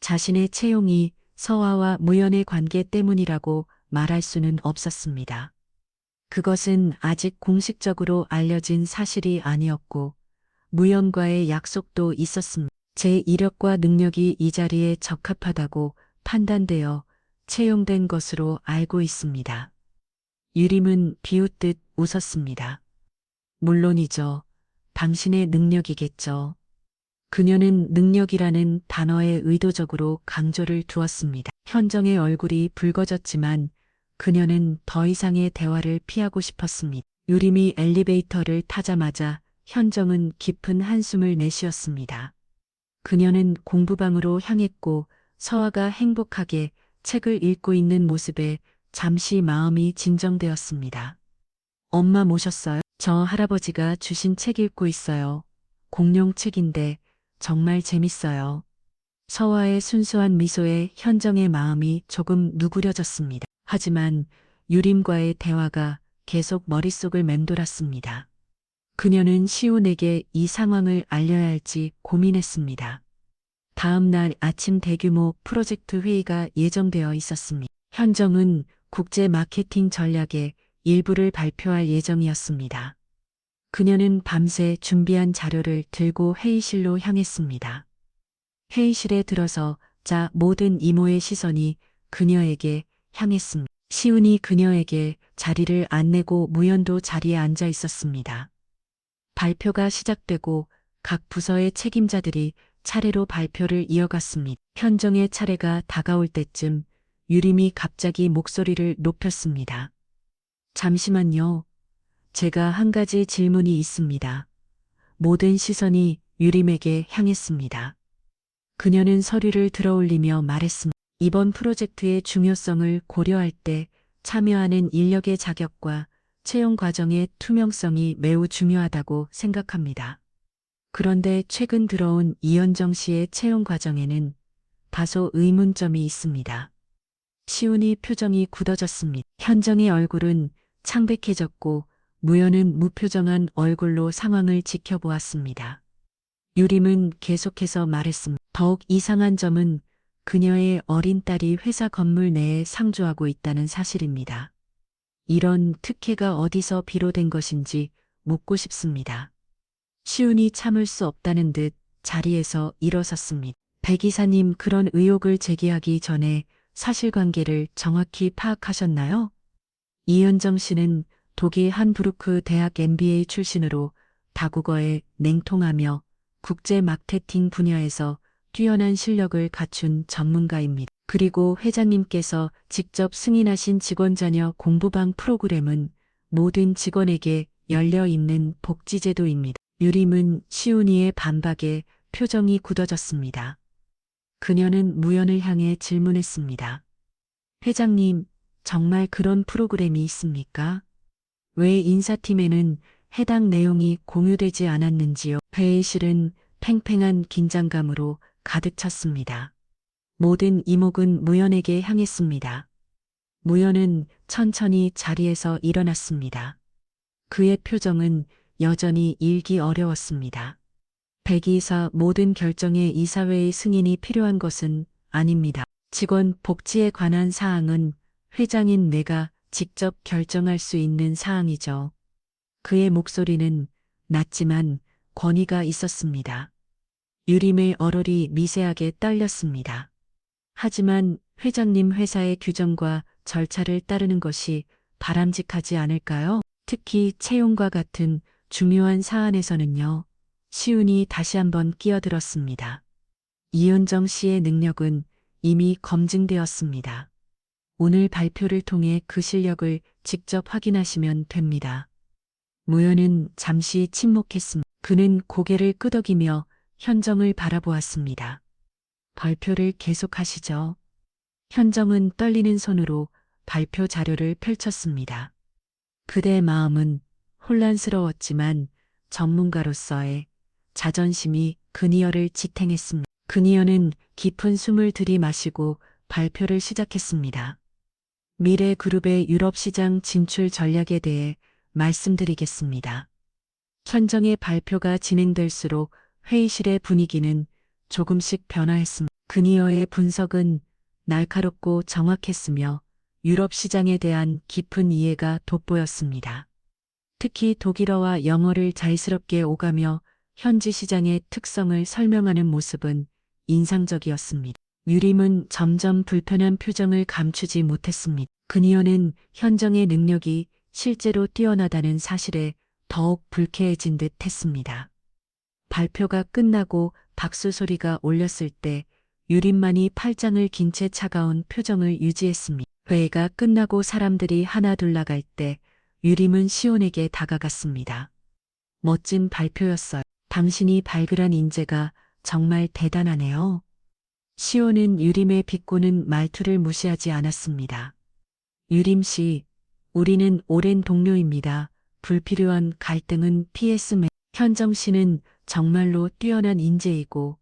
자신의 채용이 서아와 무연의 관계 때문이라고 말할 수는 없었습니다. 그것은 아직 공식적으로 알려진 사실이 아니었고 무연과의 약속도 있었습니다. 제 이력과 능력이 이 자리에 적합하다고 판단되어 채용된 것으로 알고 있습니다. 유림은 비웃듯 웃었습니다. 물론이죠. 당신의 능력이겠죠. 그녀는 능력이라는 단어에 의도적으로 강조를 두었습니다. 현정의 얼굴이 붉어졌지만 그녀는 더 이상의 대화를 피하고 싶었습니다. 유림이 엘리베이터를 타자마자 현정은 깊은 한숨을 내쉬었습니다. 그녀는 공부방으로 향했고 서아가 행복하게 책을 읽고 있는 모습에 잠시 마음이 진정되었습니다. 엄마 모셨어요? 저 할아버지가 주신 책 읽고 있어요. 공룡 책인데 정말 재밌어요. 서아의 순수한 미소에 현정의 마음이 조금 누그려졌습니다. 하지만 유림과의 대화가 계속 머릿속을 맴돌았습니다. 그녀는 시온에게 이 상황을 알려야 할지 고민했습니다. 다음 날 아침 대규모 프로젝트 회의가 예정되어 있었습니다. 현정은 국제 마케팅 전략의 일부를 발표할 예정이었습니다. 그녀는 밤새 준비한 자료를 들고 회의실로 향했습니다. 회의실에 들어서 모든 이모의 시선이 그녀에게 향했습니다. 시운이 그녀에게 자리를 안내고 무연도 자리에 앉아 있었습니다. 발표가 시작되고 각 부서의 책임자들이 차례로 발표를 이어갔습니다. 현정의 차례가 다가올 때쯤 유림이 갑자기 목소리를 높였습니다. 잠시만요. 제가 한 가지 질문이 있습니다. 모든 시선이 유림에게 향했습니다. 그녀는 서류를 들어올리며 말했습니다. 이번 프로젝트의 중요성을 고려할 때 참여하는 인력의 자격과 채용 과정의 투명성이 매우 중요하다고 생각합니다. 그런데 최근 들어온 이현정 씨의 채용 과정에는 다소 의문점이 있습니다. 시운이 표정이 굳어졌습니다. 현정의 얼굴은 창백해졌고 무연은 무표정한 얼굴로 상황을 지켜보았습니다. 유림은 계속해서 말했습니다. 더욱 이상한 점은 그녀의 어린 딸이 회사 건물 내에 상주하고 있다는 사실입니다. 이런 특혜가 어디서 비로된 것인지 묻고 싶습니다. 시운이 참을 수 없다는 듯 자리에서 일어섰습니다. 백 이사님, 그런 의혹을 제기하기 전에 사실관계를 정확히 파악하셨나요? 이현정 씨는 독일 함부르크 대학 MBA 출신으로 다국어에 냉통하며 국제 마케팅 분야에서 뛰어난 실력을 갖춘 전문가입니다. 그리고 회장님께서 직접 승인하신 직원 자녀 공부방 프로그램은 모든 직원에게 열려 있는 복지제도입니다. 유림은 시운이의 반박에 표정이 굳어졌습니다. 그녀는 무연을 향해 질문했습니다. 회장님, 정말 그런 프로그램이 있습니까? 왜 인사팀에는 해당 내용이 공유되지 않았는지요? 회의실은 팽팽한 긴장감으로 가득 찼습니다. 모든 이목은 무연에게 향했습니다. 무연은 천천히 자리에서 일어났습니다. 그의 표정은 여전히 읽기 어려웠습니다. 백이사, 모든 결정에 이사회의 승인이 필요한 것은 아닙니다. 직원 복지에 관한 사항은 회장인 내가 직접 결정할 수 있는 사항이죠. 그의 목소리는 낮지만 권위가 있었습니다. 유림의 얼굴이 미세하게 떨렸습니다. 하지만 회장님, 회사의 규정과 절차를 따르는 것이 바람직하지 않을까요? 특히 채용과 같은 중요한 사안에서는요, 시운이 다시 한번 끼어들었습니다. 이은정 씨의 능력은 이미 검증되었습니다. 오늘 발표를 통해 그 실력을 직접 확인하시면 됩니다. 무연은 잠시 침묵했습니다. 그는 고개를 끄덕이며 현정을 바라보았습니다. 발표를 계속하시죠. 현정은 떨리는 손으로 발표 자료를 펼쳤습니다. 그대의 마음은 혼란스러웠지만 전문가로서의 자존심이 그니어를 지탱했습니다. 그니어는 깊은 숨을 들이마시고 발표를 시작했습니다. 미래그룹의 유럽 시장 진출 전략에 대해 말씀드리겠습니다. 현정의 발표가 진행될수록 회의실의 분위기는 조금씩 변화했습니다. 그니어의 분석은 날카롭고 정확했으며 유럽 시장에 대한 깊은 이해가 돋보였습니다. 특히 독일어와 영어를 자연스럽게 오가며 현지 시장의 특성을 설명하는 모습은 인상적이었습니다. 유림은 점점 불편한 표정을 감추지 못했습니다. 그니어는 현정의 능력이 실제로 뛰어나다는 사실에 더욱 불쾌해진 듯 했습니다. 발표가 끝나고 박수 소리가 울렸을 때 유림만이 팔짱을 낀 채 차가운 표정을 유지했습니다. 회의가 끝나고 사람들이 하나둘 나갈 때 유림은 시온에게 다가갔습니다. 멋진 발표였어요. 당신이 발굴한 인재가 정말 대단하네요. 시온은 유림의 비꼬는 말투를 무시하지 않았습니다. 유림 씨, 우리는 오랜 동료입니다. 불필요한 갈등은 피했음에 현정 씨는 정말로 뛰어난 인재이고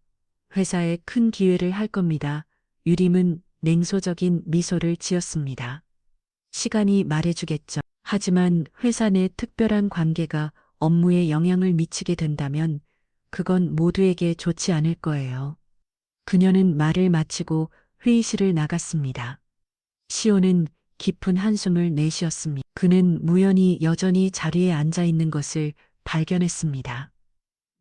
회사에 큰 기회를 할 겁니다. 유림은 냉소적인 미소를 지었습니다. 시간이 말해주겠죠. 하지만 회사 내 특별한 관계가 업무에 영향을 미치게 된다면 그건 모두에게 좋지 않을 거예요. 그녀는 말을 마치고 회의실을 나갔습니다. 시온은 깊은 한숨을 내쉬었습니다. 그는 무연이 여전히 자리에 앉아 있는 것을 발견했습니다.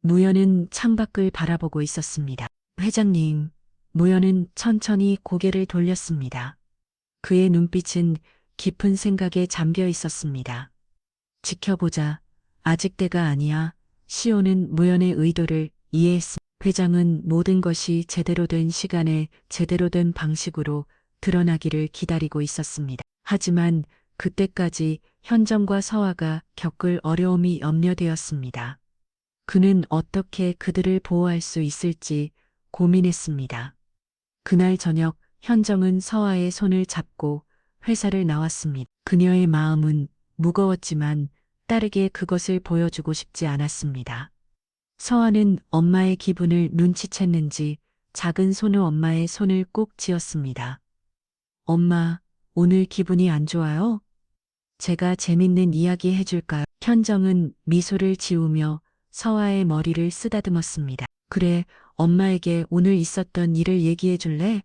무연은 창밖을 바라보고 있었습니다. 회장님, 무연은 천천히 고개를 돌렸습니다. 그의 눈빛은 깊은 생각에 잠겨 있었습니다. 지켜보자. 아직 때가 아니야. 시온은 무연의 의도를 이해했습니다. 회장은 모든 것이 제대로 된 시간에 제대로 된 방식으로 드러나기를 기다리고 있었습니다. 하지만 그때까지 현정과 서화가 겪을 어려움이 염려되었습니다. 그는 어떻게 그들을 보호할 수 있을지 고민했습니다. 그날 저녁 현정은 서화의 손을 잡고 회사를 나왔습니다. 그녀의 마음은 무거웠지만 딸에게 그것을 보여주고 싶지 않았습니다. 서화는 엄마의 기분을 눈치챘는지 작은 손우 엄마의 손을 꼭 쥐었습니다. 엄마, 오늘 기분이 안 좋아요? 제가 재밌는 이야기 해줄까요? 현정은 미소를 지우며 서화의 머리를 쓰다듬었습니다. 그래, 엄마에게 오늘 있었던 일을 얘기해 줄래?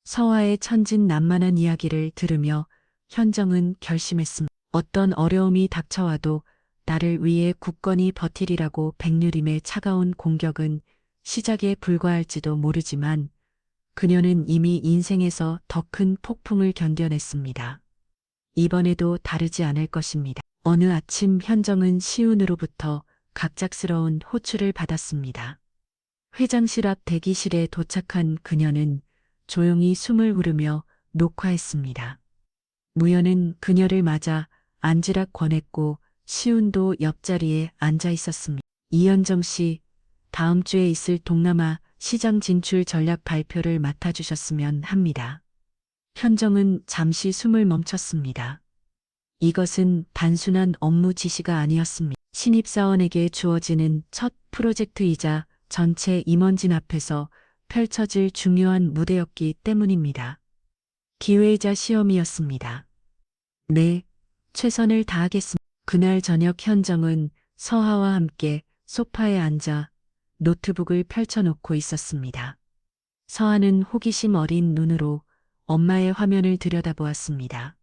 서화의 천진난만한 이야기를 들으며 현정은 결심했습니다. 어떤 어려움이 닥쳐와도 나를 위해 굳건히 버티리라고 백유림의 차가운 공격은 시작에 불과할지도 모르지만 그녀는 이미 인생에서 더 큰 폭풍을 견뎌냈습니다. 이번에도 다르지 않을 것입니다. 어느 아침 현정은 시운으로부터 갑작스러운 호출을 받았습니다. 회장실 앞 대기실에 도착한 그녀는 조용히 숨을 후르며 녹화했습니다. 무연은 그녀를 맞아 앉으라 권했고 시운도 옆자리에 앉아 있었습니다. 이현정 씨, 다음 주에 있을 동남아 시장 진출 전략 발표를 맡아주셨으면 합니다. 현정은 잠시 숨을 멈췄습니다. 이것은 단순한 업무 지시가 아니었습니다. 신입사원에게 주어지는 첫 프로젝트이자 전체 임원진 앞에서 펼쳐질 중요한 무대였기 때문입니다. 기회이자 시험이었습니다. 네, 최선을 다하겠습니다. 그날 저녁 현정은 서하와 함께 소파에 앉아 노트북을 펼쳐놓고 있었습니다. 서하는 호기심 어린 눈으로 엄마의 화면을 들여다보았습니다.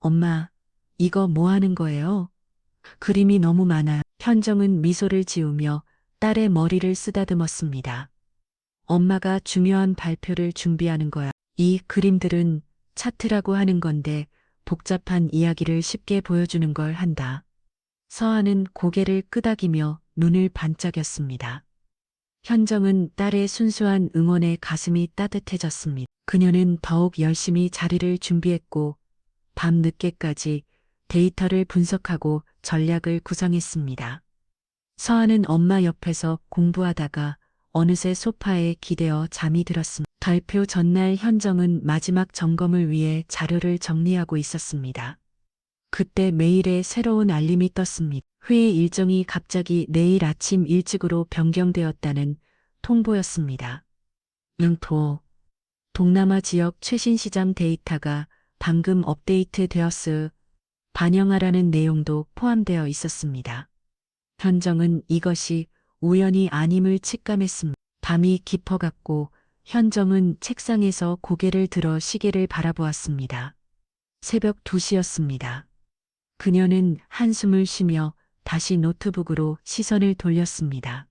엄마, 이거 뭐 하는 거예요? 그림이 너무 많아요. 현정은 미소를 지으며 딸의 머리를 쓰다듬었습니다. 엄마가 중요한 발표를 준비하는 거야. 이 그림들은 차트라고 하는 건데 복잡한 이야기를 쉽게 보여주는 걸 한다. 서아는 고개를 끄덕이며 눈을 반짝였습니다. 현정은 딸의 순수한 응원에 가슴이 따뜻해졌습니다. 그녀는 더욱 열심히 자리를 준비했고 밤 늦게까지 데이터를 분석하고 전략을 구상했습니다. 서아는 엄마 옆에서 공부하다가 어느새 소파에 기대어 잠이 들었습니다. 발표 전날 현정은 마지막 점검을 위해 자료를 정리하고 있었습니다. 그때 메일에 새로운 알림이 떴습니다. 회의 일정이 갑자기 내일 아침 일찍으로 변경되었다는 통보였습니다. 응포. 동남아 지역 최신 시장 데이터가 방금 업데이트 되었으 반영하라는 내용도 포함되어 있었습니다. 현정은 이것이 우연이 아님을 직감했습니다. 밤이 깊어갔고 현정은 책상에서 고개를 들어 시계를 바라보았습니다. 새벽 2시였습니다. 그녀는 한숨을 쉬며 다시 노트북으로 시선을 돌렸습니다.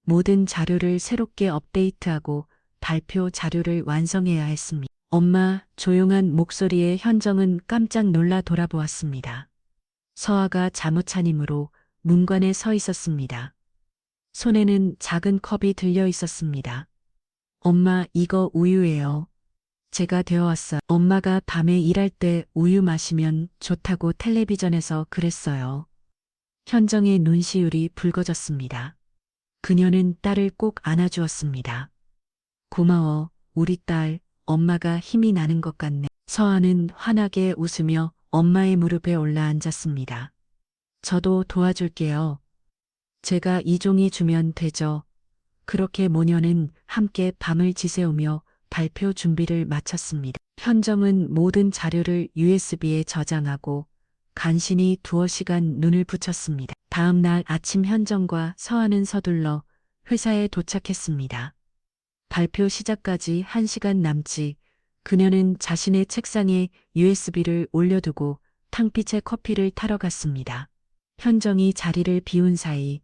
모든 자료를 새롭게 업데이트하고 발표 자료를 완성해야 했습니다. 엄마, 조용한 목소리에 현정은 깜짝 놀라 돌아보았습니다. 서아가 잠옷 차림으로 문관에 서 있었습니다. 손에는 작은 컵이 들려 있었습니다. 엄마, 이거 우유예요. 제가 데워왔어요. 엄마가 밤에 일할 때 우유 마시면 좋다고 텔레비전에서 그랬어요. 현정의 눈시울이 붉어졌습니다. 그녀는 딸을 꼭 안아주었습니다. 고마워, 우리 딸, 엄마가 힘이 나는 것 같네. 서아는 환하게 웃으며 엄마의 무릎에 올라 앉았습니다. 저도 도와줄게요. 제가 이 종이 주면 되죠. 그렇게 모녀는 함께 밤을 지새우며 발표 준비를 마쳤습니다. 현정은 모든 자료를 USB에 저장하고 간신히 두어 시간 눈을 붙였습니다. 다음 날 아침 현정과 서아는 서둘러 회사에 도착했습니다. 발표 시작까지 1시간 남짓 그녀는 자신의 책상에 USB를 올려두고 탕빛의 커피를 타러 갔습니다. 현정이 자리를 비운 사이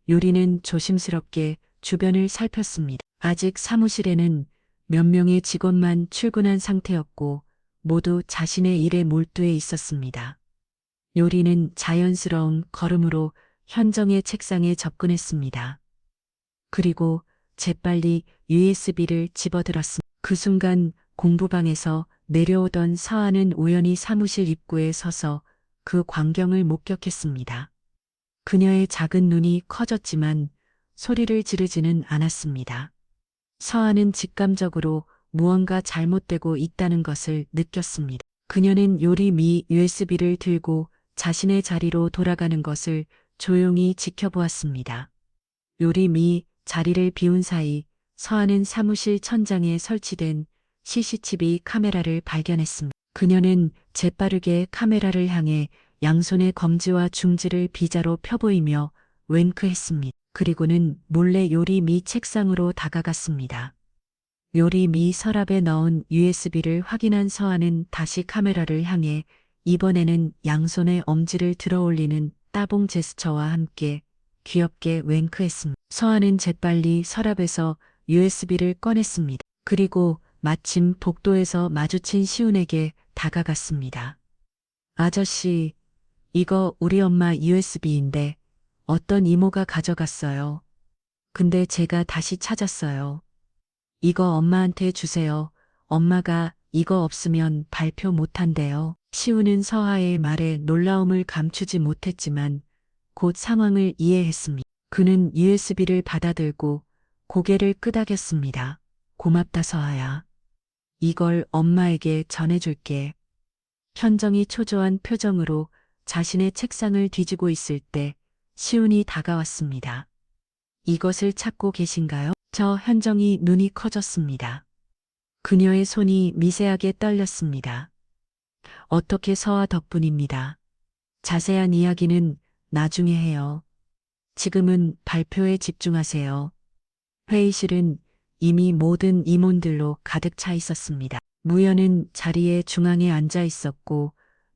요리는 조심스럽게 주변을 살폈습니다. 아직 사무실에는 몇 명의 직원만 출근한 상태였고 모두 자신의 일에 몰두해 있었습니다. 요리는 자연스러운 걸음으로 현정의 책상에 접근했습니다. 그리고 재빨리 USB를 집어들었습니다. 그 순간 공부방에서 내려오던 서아는 우연히 사무실 입구에 서서 그 광경을 목격했습니다. 그녀의 작은 눈이 커졌지만 소리를 지르지는 않았습니다. 서아는 직감적으로 무언가 잘못되고 있다는 것을 느꼈습니다. 그녀는 요리 USB를 들고 자신의 자리로 돌아가는 것을 조용히 지켜보았습니다. 요리 자리를 비운 사이 서아는 사무실 천장에 설치된 CCTV 카메라를 발견했습니다. 그녀는 재빠르게 카메라를 향해 양손의 검지와 중지를 비자로 펴보이며 윙크했습니다. 그리고는 몰래 요리 책상으로 다가갔습니다. 요리 서랍에 넣은 USB를 확인한 서아는 다시 카메라를 향해 이번에는 양손의 엄지를 들어올리는 따봉 제스처와 함께 귀엽게 윙크했습니다. 서아는 재빨리 서랍에서 USB를 꺼냈습니다. 그리고 마침 복도에서 마주친 시운에게 다가갔습니다. 아저씨, 이거 우리 엄마 USB인데 어떤 이모가 가져갔어요. 근데 제가 다시 찾았어요. 이거 엄마한테 주세요. 엄마가 이거 없으면 발표 못한대요. 시우는 서아의 말에 놀라움을 감추지 못했지만 곧 상황을 이해했습니다. 그는 USB를 받아들고 고개를 끄덕였습니다. 고맙다 서아야. 이걸 엄마에게 전해줄게. 현정이 초조한 표정으로 자신의 책상을 뒤지고 있을 때 시운이 다가왔습니다. 이것을 찾고 계신가요? 저 현정이 눈이 커졌습니다. 그녀의 손이 미세하게 떨렸습니다. 어떻게 서아 덕분입니다. 자세한 이야기는 나중에 해요. 지금은 발표에 집중하세요. 회의실은 이미 모든 임원들로 가득 차 있었습니다. 무연은 자리의 중앙에 앉아 있었고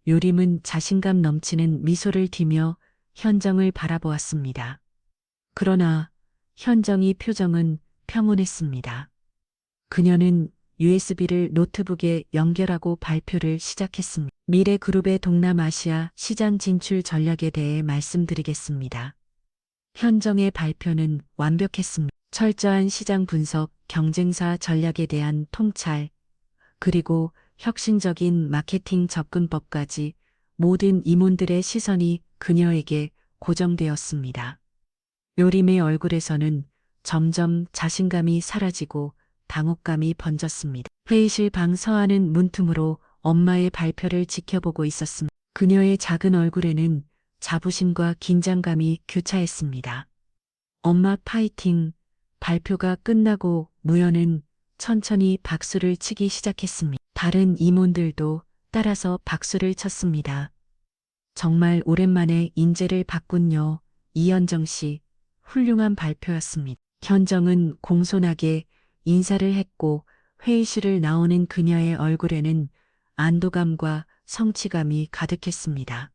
요림은 자신감 넘치는 미소를 띠며 현정을 바라보았습니다. 그러나 현정의 표정은 평온했습니다. 그녀는 USB를 노트북에 연결하고 발표를 시작했습니다. 미래그룹의 동남아시아 시장 진출 전략에 대해 말씀드리겠습니다. 현정의 발표는 완벽했습니다. 철저한 시장 분석, 경쟁사 전략에 대한 통찰, 그리고 혁신적인 마케팅 접근법까지 모든 임원들의 시선이 그녀에게 고정되었습니다. 요림의 얼굴에서는 점점 자신감이 사라지고 당혹감이 번졌습니다. 회의실 방 서하는 문틈으로 엄마의 발표를 지켜보고 있었습니다. 그녀의 작은 얼굴에는 자부심과 긴장감이 교차했습니다. 엄마 파이팅! 발표가 끝나고 무연은 천천히 박수를 치기 시작했습니다. 다른 임원들도 따라서 박수를 쳤습니다. 정말 오랜만에 인재를 봤군요. 이현정 씨, 훌륭한 발표였습니다. 현정은 공손하게 인사를 했고 회의실을 나오는 그녀의 얼굴에는 안도감과 성취감이 가득했습니다.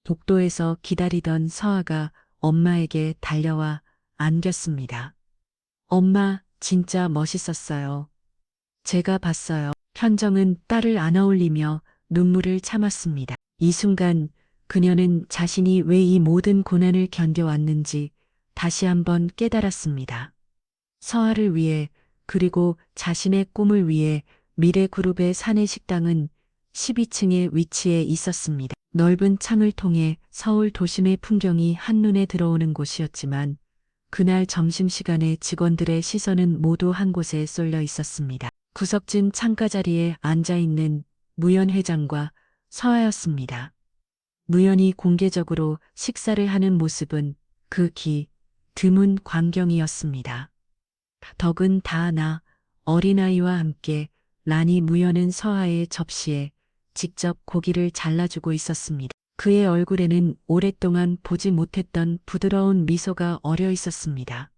복도에서 기다리던 서아가 엄마에게 달려와 안겼습니다. 엄마, 진짜 멋있었어요. 제가 봤어요. 현정은 딸을 안아올리며 눈물을 참았습니다. 이 순간 그녀는 자신이 왜 이 모든 고난을 견뎌왔는지 다시 한번 깨달았습니다. 서아를 위해 그리고 자신의 꿈을 위해 미래그룹의 사내 식당은 12층에 위치해 있었습니다. 넓은 창을 통해 서울 도심의 풍경이 한눈에 들어오는 곳이었지만 그날 점심시간에 직원들의 시선은 모두 한 곳에 쏠려 있었습니다. 구석진 창가 자리에 앉아있는 무연 회장과 서아였습니다. 무연이 공개적으로 식사를 하는 모습은 드문 광경이었습니다. 덕은 다하나 어린아이와 함께 란이 무연은 서아의 접시에 직접 고기를 잘라주고 있었습니다. 그의 얼굴에는 오랫동안 보지 못했던 부드러운 미소가 어려 있었습니다.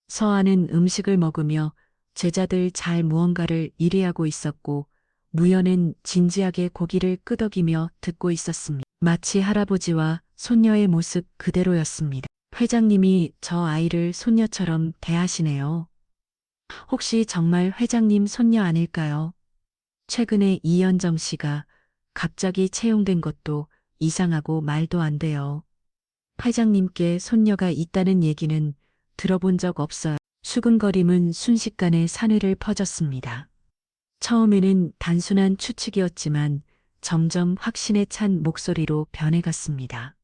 서아는 음식을 먹으며 제자들 잘 무언가를 일의하고 있었고 무연은 진지하게 고기를 끄덕이며 듣고 있었습니다. 마치 할아버지와 손녀의 모습 그대로였습니다. 회장님이 저 아이를 손녀처럼 대하시네요. 혹시 정말 회장님 손녀 아닐까요? 최근에 이현정 씨가 갑자기 채용된 것도 이상하고 말도 안 돼요. 회장님께 손녀가 있다는 얘기는 들어본 적 없어요. 수근거림은 순식간에 사내를 퍼졌습니다. 처음에는 단순한 추측이었지만 점점 확신에 찬 목소리로 변해갔습니다.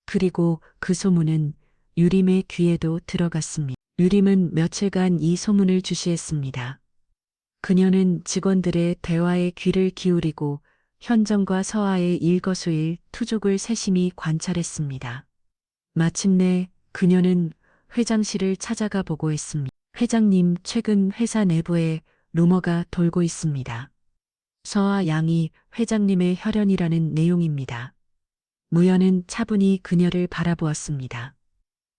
그리고 그 소문은 유림의 귀에도 들어갔습니다. 유림은 며칠간 이 소문을 주시했습니다. 그녀는 직원들의 대화에 귀를 기울이고 현정과 서아의 일거수일 투족을 세심히 관찰했습니다. 마침내 그녀는 회장실을 찾아가 보고했습니다. 회장님, 최근 회사 내부에 루머가 돌고 있습니다. 서아 양이 회장님의 혈연이라는 내용입니다. 무연은 차분히 그녀를 바라보았습니다.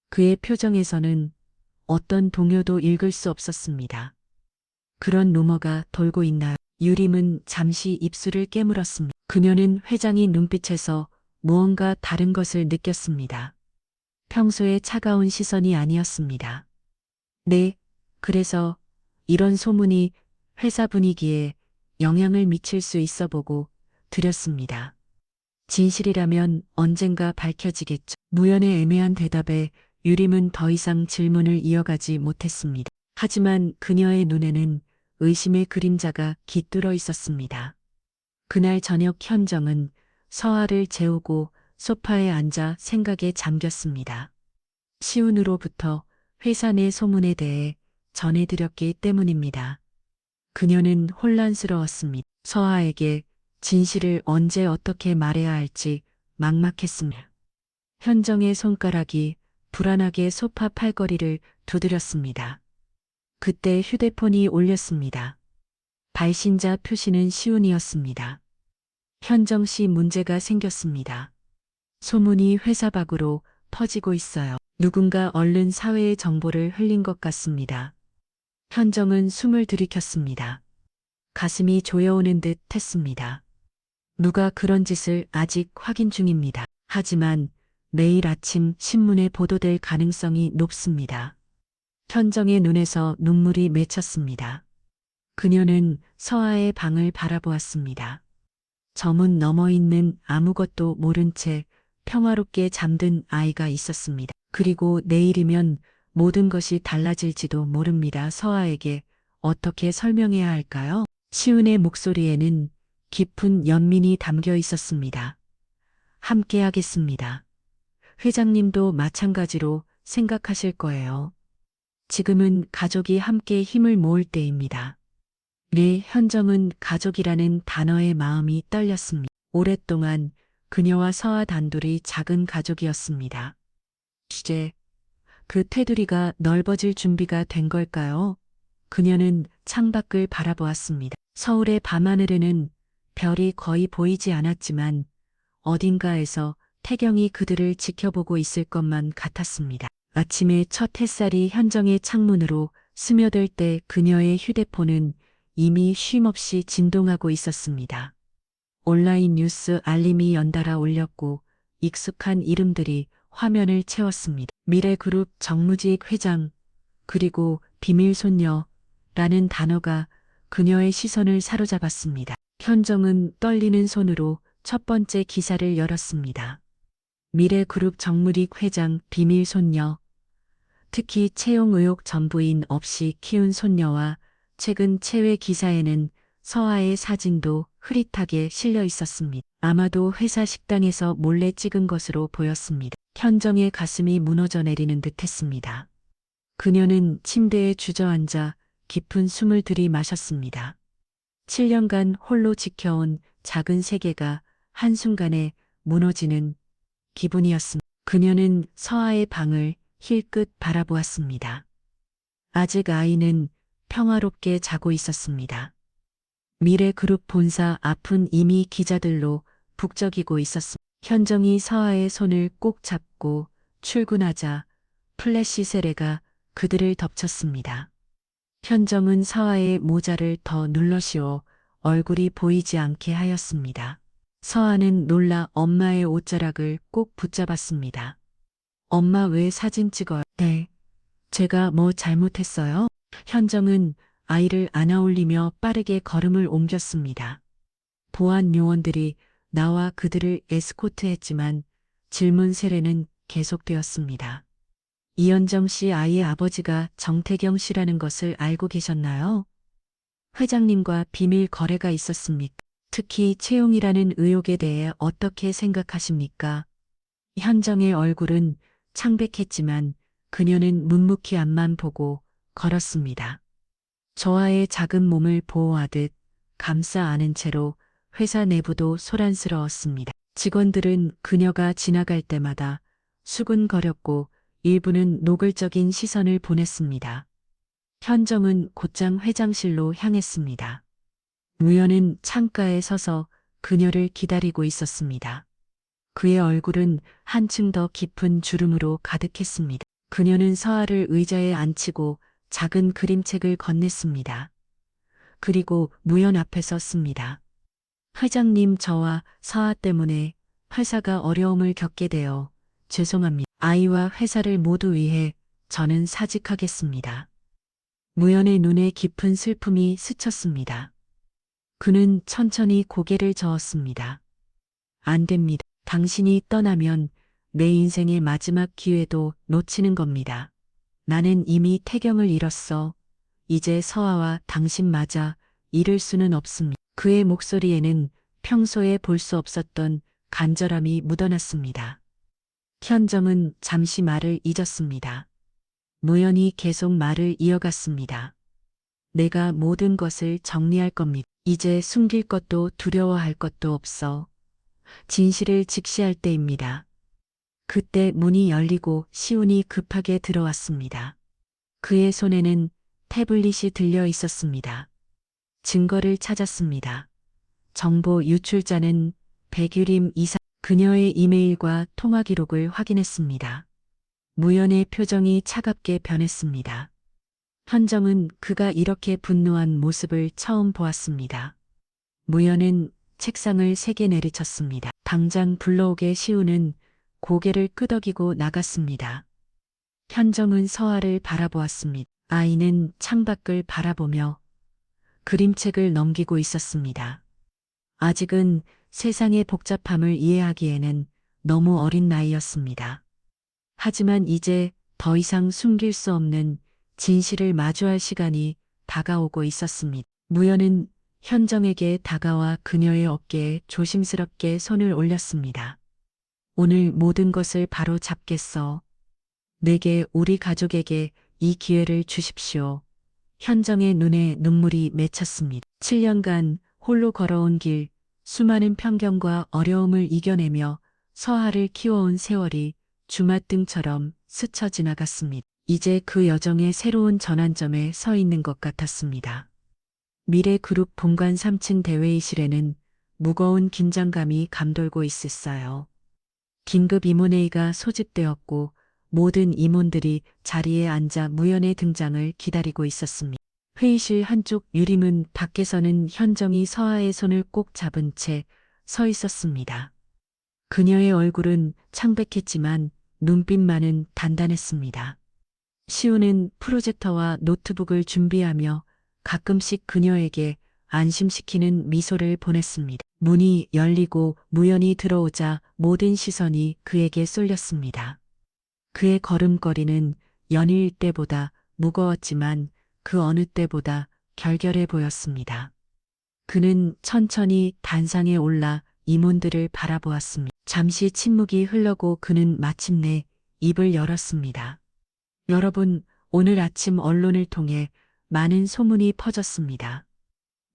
그의 표정에서는 어떤 동요도 읽을 수 없었습니다. 그런 루머가 돌고 있나요? 유림은 잠시 입술을 깨물었습니다. 그녀는 회장의 눈빛에서 무언가 다른 것을 느꼈습니다. 평소의 차가운 시선이 아니었습니다. 네, 그래서 이런 소문이 회사 분위기에 영향을 미칠 수 있어 보고 드렸습니다. 진실이라면 언젠가 밝혀지겠죠. 무연의 애매한 대답에 유림은 더 이상 질문을 이어가지 못했습니다. 하지만 그녀의 눈에는 의심의 그림자가 깃들어 있었습니다. 그날 저녁 현정은 서아를 재우고 소파에 앉아 생각에 잠겼습니다. 시운으로부터 회사 내 소문에 대해 전해드렸기 때문입니다. 그녀는 혼란스러웠습니다. 서아에게 진실을 언제 어떻게 말해야 할지 막막했습니다. 현정의 손가락이 불안하게 소파 팔걸이를 두드렸습니다. 그때 휴대폰이 울렸습니다. 발신자 표시는 시운이었습니다. 현정 씨 문제가 생겼습니다. 소문이 회사 밖으로 퍼지고 있어요. 누군가 얼른 사회의 정보를 흘린 것 같습니다. 현정은 숨을 들이켰습니다. 가슴이 조여오는 듯 했습니다. 누가 그런 짓을 아직 확인 중입니다. 하지만 내일 아침 신문에 보도될 가능성이 높습니다. 현정의 눈에서 눈물이 맺혔습니다. 그녀는 서아의 방을 바라보았습니다. 정문 너머 있는 아무것도 모른 채 평화롭게 잠든 아이가 있었습니다. 그리고 내일이면 모든 것이 달라질지도 모릅니다. 서아에게 어떻게 설명해야 할까요? 시은의 목소리에는 깊은 연민이 담겨 있었습니다. 함께 하겠습니다. 회장님도 마찬가지로 생각하실 거예요. 지금은 가족이 함께 힘을 모을 때입니다. 네, 현정은 가족이라는 단어에 마음이 떨렸습니다. 오랫동안 그녀와 서아 단둘이 작은 가족이었습니다. 이제 그 테두리가 넓어질 준비가 된 걸까요? 그녀는 창밖을 바라보았습니다. 서울의 밤하늘에는 별이 거의 보이지 않았지만 어딘가에서 태경이 그들을 지켜보고 있을 것만 같았습니다. 아침에 첫 햇살이 현정의 창문으로 스며들 때 그녀의 휴대폰은 이미 쉼없이 진동하고 있었습니다. 온라인 뉴스 알림이 연달아 울렸고 익숙한 이름들이 화면을 채웠습니다. 미래그룹 정무직 회장, 그리고 비밀손녀라는 단어가 그녀의 시선을 사로잡았습니다. 현정은 떨리는 손으로 첫 번째 기사를 열었습니다. 미래그룹 정무직 회장 비밀손녀, 특히 채용 의혹 전부인 없이 키운 손녀와 최근 체외 기사에는 서아의 사진도 흐릿하게 실려 있었습니다. 아마도 회사 식당에서 몰래 찍은 것으로 보였습니다. 현정의 가슴이 무너져 내리는 듯했습니다. 그녀는 침대에 주저앉아 깊은 숨을 들이마셨습니다. 7년간 홀로 지켜온 작은 세계가 한순간에 무너지는 기분이었습니다. 그녀는 서아의 방을 힐끗 바라보았습니다. 아직 아이는 평화롭게 자고 있었습니다. 미래그룹 본사 앞은 이미 기자들로 북적이고 있었습니다. 현정이 서아의 손을 꼭 잡고 출근하자 플래시 세례가 그들을 덮쳤습니다. 현정은 서아의 모자를 더 눌러씌워 얼굴이 보이지 않게 하였습니다. 서아는 놀라 엄마의 옷자락을 꼭 붙잡았습니다. 엄마 왜 사진 찍어요? 네. 제가 뭐 잘못했어요? 현정은 아이를 안아올리며 빠르게 걸음을 옮겼습니다. 보안 요원들이 나와 그들을 에스코트했지만 질문 세례는 계속되었습니다. 이현정 씨 아이의 아버지가 정태경 씨라는 것을 알고 계셨나요? 회장님과 비밀 거래가 있었습니까? 특히 채용이라는 의혹에 대해 어떻게 생각하십니까? 현정의 얼굴은 창백했지만 그녀는 묵묵히 앞만 보고 걸었습니다. 저와의 작은 몸을 보호하듯 감싸 안은 채로 회사 내부도 소란스러웠습니다. 직원들은 그녀가 지나갈 때마다 수근거렸고 일부는 노골적인 시선을 보냈습니다. 현정은 곧장 회장실로 향했습니다. 무연은 창가에 서서 그녀를 기다리고 있었습니다. 그의 얼굴은 한층 더 깊은 주름으로 가득했습니다. 그녀는 서아를 의자에 앉히고 작은 그림책을 건넸습니다. 그리고 무연 앞에 섰습니다. 회장님, 저와 서아 때문에 회사가 어려움을 겪게 되어 죄송합니다. 아이와 회사를 모두 위해 저는 사직하겠습니다. 무연의 눈에 깊은 슬픔이 스쳤습니다. 그는 천천히 고개를 저었습니다. 안 됩니다. 당신이 떠나면 내 인생의 마지막 기회도 놓치는 겁니다. 나는 이미 태경을 잃었어. 이제 서아와 당신마저 잃을 수는 없습니다. 그의 목소리에는 평소에 볼 수 없었던 간절함이 묻어났습니다. 현정은 잠시 말을 잊었습니다. 무연히 계속 말을 이어갔습니다. 내가 모든 것을 정리할 겁니다. 이제 숨길 것도 두려워할 것도 없어. 진실을 직시할 때입니다. 그때 문이 열리고 시훈이 급하게 들어왔습니다. 그의 손에는 태블릿이 들려 있었습니다. 증거를 찾았습니다. 정보 유출자는 백유림 이사. 그녀의 이메일과 통화 기록을 확인했습니다. 무연의 표정이 차갑게 변했습니다. 현정은 그가 이렇게 분노한 모습을 처음 보았습니다. 무연은 책상을 세게 내리쳤습니다. 당장 불러오게. 시우는 고개를 끄덕이고 나갔습니다. 현정은 서아를 바라보았습니다. 아이는 창밖을 바라보며 그림책을 넘기고 있었습니다. 아직은 세상의 복잡함을 이해하기에는 너무 어린 나이였습니다. 하지만 이제 더 이상 숨길 수 없는 진실을 마주할 시간이 다가오고 있었습니다. 무연은 현정에게 다가와 그녀의 어깨에 조심스럽게 손을 올렸습니다. 오늘 모든 것을 바로 잡겠어. 내게, 우리 가족에게 이 기회를 주십시오. 현정의 눈에 눈물이 맺혔습니다. 7년간 홀로 걸어온 길, 수많은 편견과 어려움을 이겨내며 서아를 키워온 세월이 주마등처럼 스쳐 지나갔습니다. 이제 그 여정의 새로운 전환점에 서 있는 것 같았습니다. 미래그룹 본관 3층 대회의실에는 무거운 긴장감이 감돌고 있었어요. 긴급 임원회의가 소집되었고 모든 임원들이 자리에 앉아 무연의 등장을 기다리고 있었습니다. 회의실 한쪽 유리문 밖에서는 현정이 서아의 손을 꼭 잡은 채 서 있었습니다. 그녀의 얼굴은 창백했지만 눈빛만은 단단했습니다. 시우는 프로젝터와 노트북을 준비하며 가끔씩 그녀에게 안심시키는 미소를 보냈습니다. 문이 열리고 무연이 들어오자 모든 시선이 그에게 쏠렸습니다. 그의 걸음걸이는 연일 때보다 무거웠지만 그 어느 때보다 결결해 보였습니다. 그는 천천히 단상에 올라 임원들을 바라보았습니다. 잠시 침묵이 흘러고 그는 마침내 입을 열었습니다. 여러분, 오늘 아침 언론을 통해 많은 소문이 퍼졌습니다.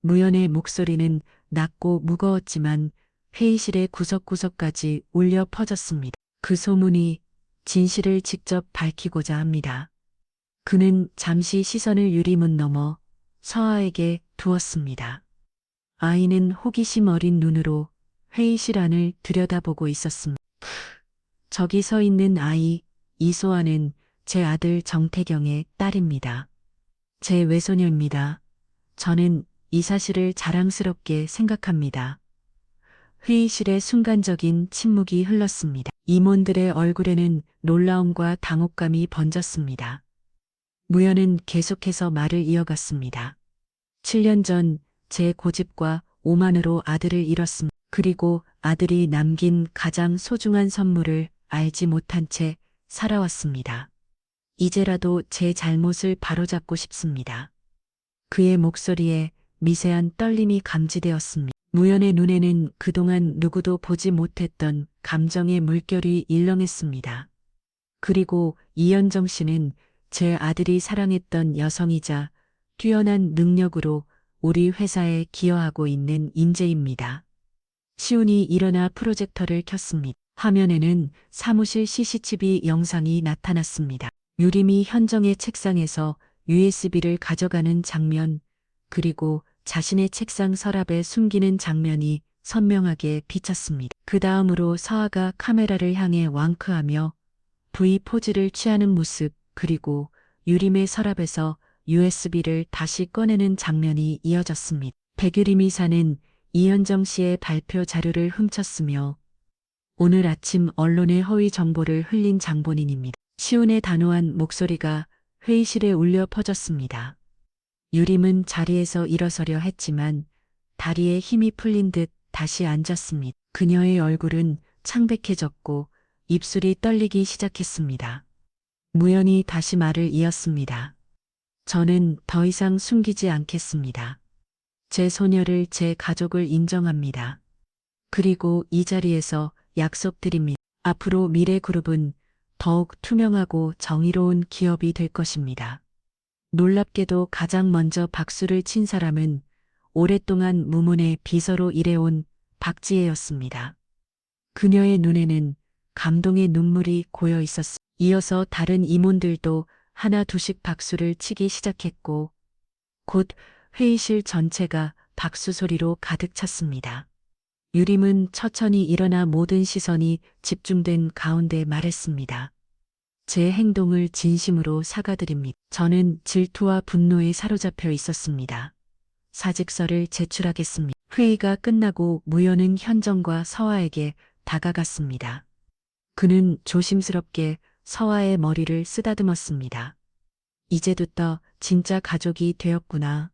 무연의 목소리는 낮고 무거웠지만 회의실의 구석구석까지 울려 퍼졌습니다. 그 소문이 진실을 직접 밝히고자 합니다. 그는 잠시 시선을 유리문 너머 서아에게 두었습니다. 아이는 호기심 어린 눈으로 회의실 안을 들여다보고 있었습니다. 저기 서 있는 아이, 이소아는 제 아들 정태경의 딸입니다. 제 외손녀입니다. 저는 이 사실을 자랑스럽게 생각합니다. 회의실에 순간적인 침묵이 흘렀습니다. 임원들의 얼굴에는 놀라움과 당혹감이 번졌습니다. 무연은 계속해서 말을 이어갔습니다. 7년 전 제 고집과 오만으로 아들을 잃었습니다. 그리고 아들이 남긴 가장 소중한 선물을 알지 못한 채 살아왔습니다. 이제라도 제 잘못을 바로잡고 싶습니다. 그의 목소리에 미세한 떨림이 감지되었습니다. 무연의 눈에는 그동안 누구도 보지 못했던 감정의 물결이 일렁했습니다. 그리고 이현정 씨는 제 아들이 사랑했던 여성이자 뛰어난 능력으로 우리 회사에 기여하고 있는 인재입니다. 시훈이 일어나 프로젝터를 켰습니다. 화면에는 사무실 CCTV 영상이 나타났습니다. 유림이 현정의 책상에서 USB를 가져가는 장면, 그리고 자신의 책상 서랍에 숨기는 장면이 선명하게 비쳤습니다. 그 다음으로 서아가 카메라를 향해 왕크하며 V 포즈를 취하는 모습, 그리고 유림의 서랍에서 USB를 다시 꺼내는 장면이 이어졌습니다. 백유림 이사는 이현정 씨의 발표 자료를 훔쳤으며 오늘 아침 언론의 허위 정보를 흘린 장본인입니다. 시훈의 단호한 목소리가 회의실에 울려 퍼졌습니다. 유림은 자리에서 일어서려 했지만 다리에 힘이 풀린 듯 다시 앉았습니다. 그녀의 얼굴은 창백해졌고 입술이 떨리기 시작했습니다. 무연이 다시 말을 이었습니다. 저는 더 이상 숨기지 않겠습니다. 제 소녀를, 제 가족을 인정합니다. 그리고 이 자리에서 약속드립니다. 앞으로 미래그룹은 더욱 투명하고 정의로운 기업이 될 것입니다. 놀랍게도 가장 먼저 박수를 친 사람은 오랫동안 무문의 비서로 일해온 박지혜였습니다. 그녀의 눈에는 감동의 눈물이 고여 있었습니다. 이어서 다른 임원들도 하나 둘씩 박수를 치기 시작했고 곧 회의실 전체가 박수 소리로 가득 찼습니다. 유림은 천천히 일어나 모든 시선이 집중된 가운데 말했습니다. 제 행동을 진심으로 사과드립니다. 저는 질투와 분노에 사로잡혀 있었습니다. 사직서를 제출하겠습니다. 회의가 끝나고 무연은 현정과 서아에게 다가갔습니다. 그는 조심스럽게 서아의 머리를 쓰다듬었습니다. 이제부터 진짜 가족이 되었구나.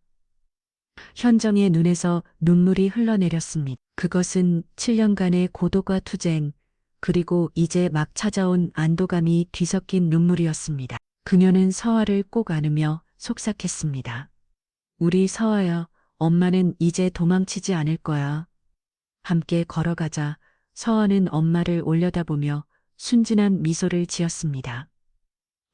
현정의 눈에서 눈물이 흘러내렸습니다. 그것은 7년간의 고독과 투쟁, 그리고 이제 막 찾아온 안도감이 뒤섞인 눈물이었습니다. 그녀는 서아를 꼭 안으며 속삭했습니다. 우리 서아야, 엄마는 이제 도망치지 않을 거야. 함께 걸어가자. 서아는 엄마를 올려다보며 순진한 미소를 지었습니다.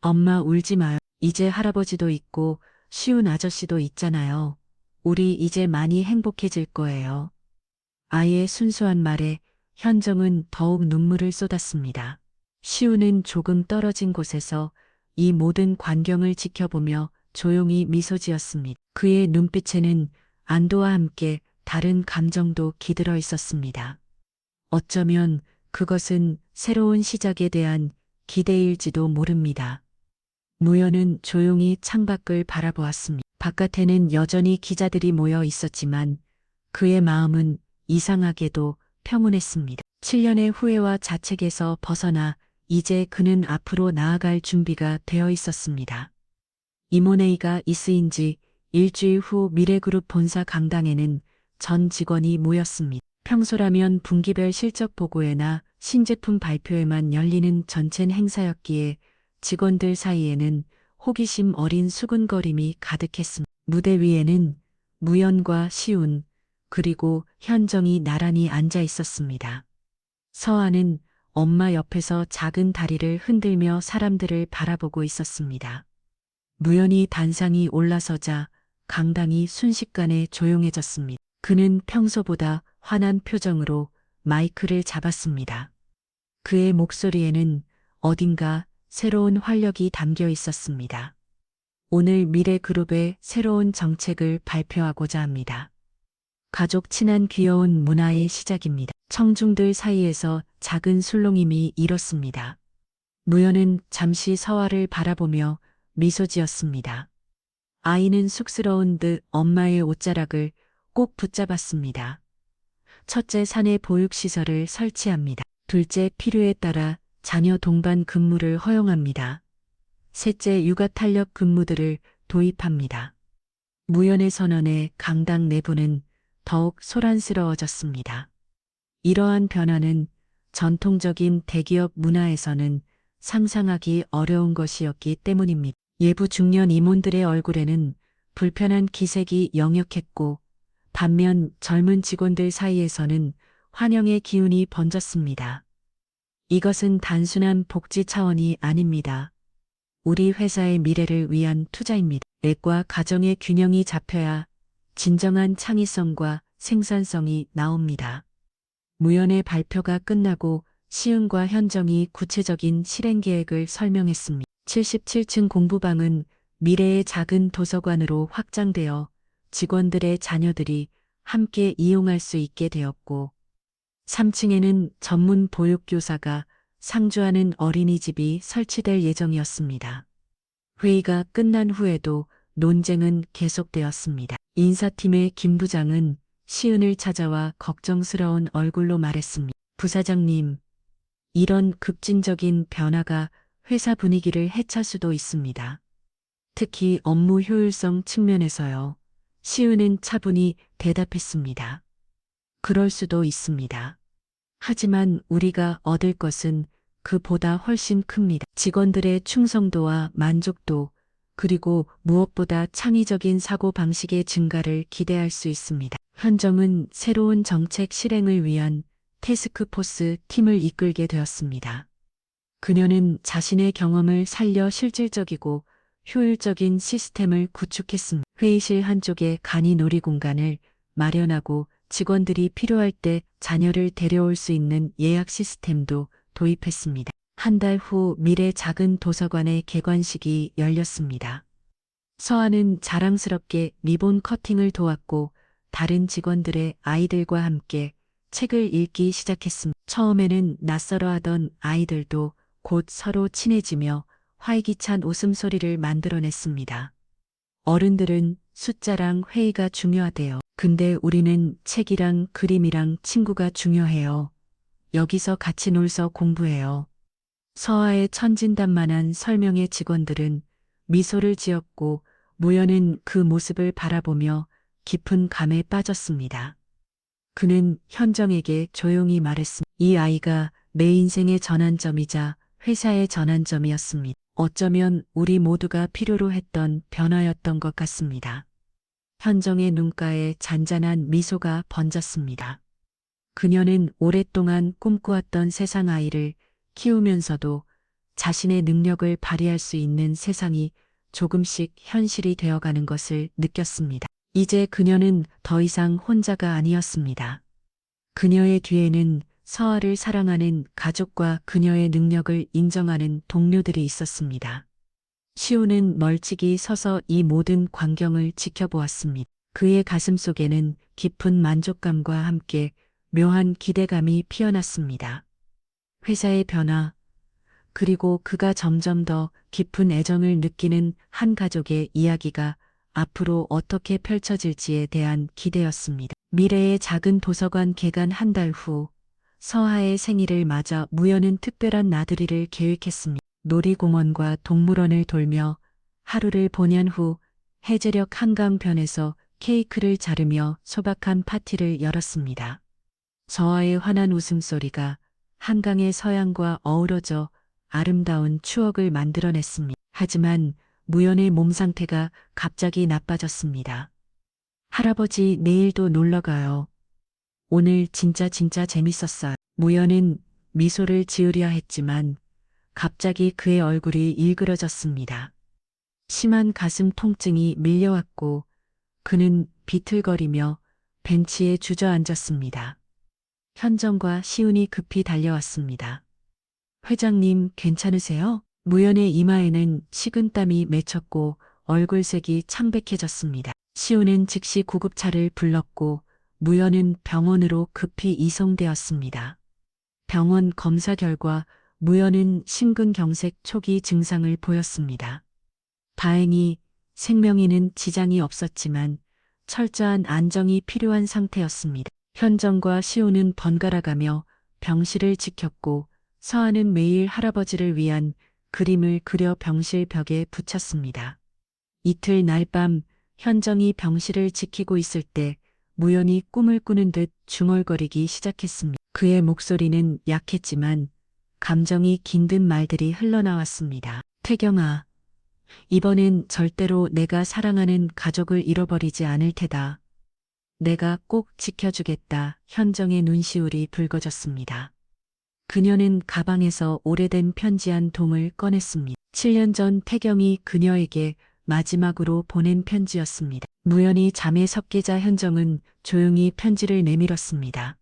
엄마 울지 마요. 이제 할아버지도 있고 쉬운 아저씨도 있잖아요. 우리 이제 많이 행복해질 거예요. 아이의 순수한 말에 현정은 더욱 눈물을 쏟았습니다. 시우는 조금 떨어진 곳에서 이 모든 광경을 지켜보며 조용히 미소 지었습니다. 그의 눈빛에는 안도와 함께 다른 감정도 깃들어 있었습니다. 어쩌면 그것은 새로운 시작에 대한 기대일지도 모릅니다. 무연은 조용히 창밖을 바라보았습니다. 바깥에는 여전히 기자들이 모여 있었지만 그의 마음은 이상하게도 평온했습니다. 7년의 후회와 자책에서 벗어나 이제 그는 앞으로 나아갈 준비가 되어 있었습니다. 임원회의가 있으인 지 일주일 후 미래그룹 본사 강당에는 전 직원이 모였습니다. 평소라면 분기별 실적 보고회나 신제품 발표회만 열리는 전체 행사였기에 직원들 사이에는 호기심 어린 수군거림이 가득했습니다. 무대 위에는 무연과 시운, 그리고 현정이 나란히 앉아 있었습니다. 서아는 엄마 옆에서 작은 다리를 흔들며 사람들을 바라보고 있었습니다. 무연이 단상이 올라서자 강당이 순식간에 조용해졌습니다. 그는 평소보다 환한 표정으로 마이크를 잡았습니다. 그의 목소리에는 어딘가 새로운 활력이 담겨 있었습니다. 오늘 미래그룹의 새로운 정책을 발표하고자 합니다. 가족 친한 귀여운 문화의 시작입니다. 청중들 사이에서 작은 술렁임이 일었습니다. 무연은 잠시 서아를 바라보며 미소 지었습니다. 아이는 쑥스러운 듯 엄마의 옷자락을 꼭 붙잡았습니다. 첫째 사내 보육시설을 설치합니다. 둘째 필요에 따라 자녀 동반 근무를 허용합니다. 셋째 육아 탄력 근무들을 도입합니다. 무연의 선언에 강당 내부는 더욱 소란스러워졌습니다. 이러한 변화는 전통적인 대기업 문화에서는 상상하기 어려운 것이었기 때문입니다. 예부 중년 임원들의 얼굴에는 불편한 기색이 역력했고 반면 젊은 직원들 사이에서는 환영의 기운이 번졌습니다. 이것은 단순한 복지 차원이 아닙니다. 우리 회사의 미래를 위한 투자입니다. 내과 가정의 균형이 잡혀야 진정한 창의성과 생산성이 나옵니다. 무연의 발표가 끝나고 시은과 현정이 구체적인 실행 계획을 설명했습니다. 77층 공부방은 미래의 작은 도서관으로 확장되어 직원들의 자녀들이 함께 이용할 수 있게 되었고 3층에는 전문 보육교사가 상주하는 어린이집이 설치될 예정이었습니다. 회의가 끝난 후에도 논쟁은 계속되었습니다. 인사팀의 김 부장은 시은을 찾아와 걱정스러운 얼굴로 말했습니다. 부사장님, 이런 급진적인 변화가 회사 분위기를 해칠 수도 있습니다. 특히 업무 효율성 측면에서요. 시은은 차분히 대답했습니다. 그럴 수도 있습니다. 하지만 우리가 얻을 것은 그보다 훨씬 큽니다. 직원들의 충성도와 만족도, 그리고 무엇보다 창의적인 사고방식의 증가를 기대할 수 있습니다. 현정은 새로운 정책 실행을 위한 태스크포스 팀을 이끌게 되었습니다. 그녀는 자신의 경험을 살려 실질적이고 효율적인 시스템을 구축했습니다. 회의실 한쪽에 간이 놀이 공간을 마련하고 직원들이 필요할 때 자녀를 데려올 수 있는 예약 시스템도 도입했습니다. 한 달 후 미래 작은 도서관의 개관식이 열렸습니다. 서아는 자랑스럽게 리본 커팅을 도왔고 다른 직원들의 아이들과 함께 책을 읽기 시작했습니다. 처음에는 낯설어하던 아이들도 곧 서로 친해지며 활기찬 웃음소리를 만들어냈습니다. 어른들은 숫자랑 회의가 중요하대요. 근데 우리는 책이랑 그림이랑 친구가 중요해요. 여기서 같이 놀서 공부해요. 서아의 천진단만한 설명에 직원들은 미소를 지었고 무연은 그 모습을 바라보며 깊은 감에 빠졌습니다. 그는 현정에게 조용히 말했습니다. 이 아이가 내 인생의 전환점이자 회사의 전환점이었습니다. 어쩌면 우리 모두가 필요로 했던 변화였던 것 같습니다. 현정의 눈가에 잔잔한 미소가 번졌습니다. 그녀는 오랫동안 꿈꾸었던 세상 아이를 키우면서도 자신의 능력을 발휘할 수 있는 세상이 조금씩 현실이 되어가는 것을 느꼈습니다. 이제 그녀는 더 이상 혼자가 아니었습니다. 그녀의 뒤에는 서아를 사랑하는 가족과 그녀의 능력을 인정하는 동료들이 있었습니다. 시우는 멀찍이 서서 이 모든 광경을 지켜보았습니다. 그의 가슴 속에는 깊은 만족감과 함께 묘한 기대감이 피어났습니다. 회사의 변화, 그리고 그가 점점 더 깊은 애정을 느끼는 한 가족의 이야기가 앞으로 어떻게 펼쳐질지에 대한 기대였습니다. 미래의 작은 도서관 개관 한 달 후, 서하의 생일을 맞아 무연은 특별한 나들이를 계획했습니다. 놀이공원과 동물원을 돌며 하루를 보낸 후 해제력 한강변에서 케이크를 자르며 소박한 파티를 열었습니다. 저하의 환한 웃음소리가 한강의 서양과 어우러져 아름다운 추억을 만들어냈습니다. 하지만 무연의 몸 상태가 갑자기 나빠졌습니다. 할아버지, 내일도 놀러 가요. 오늘 진짜 재밌었어요. 무연은 미소를 지으려 했지만 갑자기 그의 얼굴이 일그러졌습니다. 심한 가슴 통증이 밀려왔고 그는 비틀거리며 벤치에 주저앉았습니다. 현정과 시운이 급히 달려왔습니다. 회장님, 괜찮으세요? 무연의 이마에는 식은땀이 맺혔고 얼굴색이 창백해졌습니다. 시운은 즉시 구급차를 불렀고 무연은 병원으로 급히 이송되었습니다. 병원 검사 결과 무연은 심근경색 초기 증상을 보였습니다. 다행히 생명에는 지장이 없었지만 철저한 안정이 필요한 상태였습니다. 현정과 시우는 번갈아가며 병실을 지켰고 서아는 매일 할아버지를 위한 그림을 그려 병실 벽에 붙였습니다. 이틀 날 밤 현정이 병실을 지키고 있을 때 무연히 꿈을 꾸는 듯 중얼거리기 시작했습니다. 그의 목소리는 약했지만 감정이 긴 듯 말들이 흘러나왔습니다. 태경아, 이번엔 절대로 내가 사랑하는 가족을 잃어버리지 않을 테다. 내가 꼭 지켜주겠다. 현정의 눈시울이 붉어졌습니다. 그녀는 가방에서 오래된 편지 한 통을 꺼냈습니다. 7년 전 태경이 그녀에게 마지막으로 보낸 편지였습니다. 무연히 잠에 섞이자 현정은 조용히 편지를 내밀었습니다.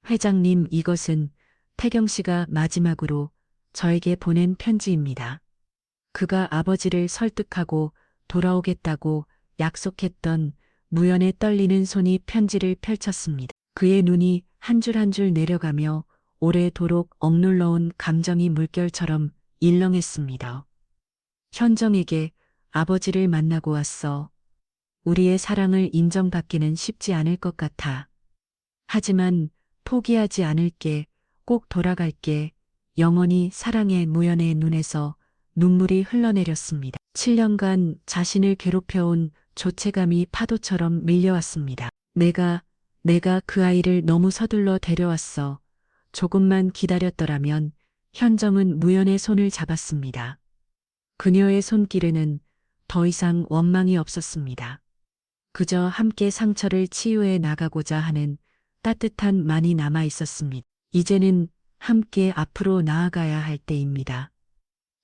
회장님, 이것은 태경 씨가 마지막으로 저에게 보낸 편지입니다. 그가 아버지를 설득하고 돌아오겠다고 약속했던. 무연의 떨리는 손이 편지를 펼쳤습니다. 그의 눈이 한 줄 한 줄 내려가며 오래도록 억눌러온 감정이 물결처럼 일렁했습니다. 현정에게 아버지를 만나고 왔어. 우리의 사랑을 인정받기는 쉽지 않을 것 같아. 하지만 포기하지 않을게. 꼭 돌아갈게. 영원히 사랑해. 무연의 눈에서 눈물이 흘러내렸습니다. 7년간 자신을 괴롭혀온 조체감이 파도처럼 밀려왔습니다. 내가 그 아이를 너무 서둘러 데려왔어. 조금만 기다렸더라면. 현정은 무연의 손을 잡았습니다. 그녀의 손길에는 더 이상 원망이 없었습니다. 그저 함께 상처를 치유해 나가고자 하는 따뜻한 만이 남아 있었습니다. 이제는 함께 앞으로 나아가야 할 때입니다.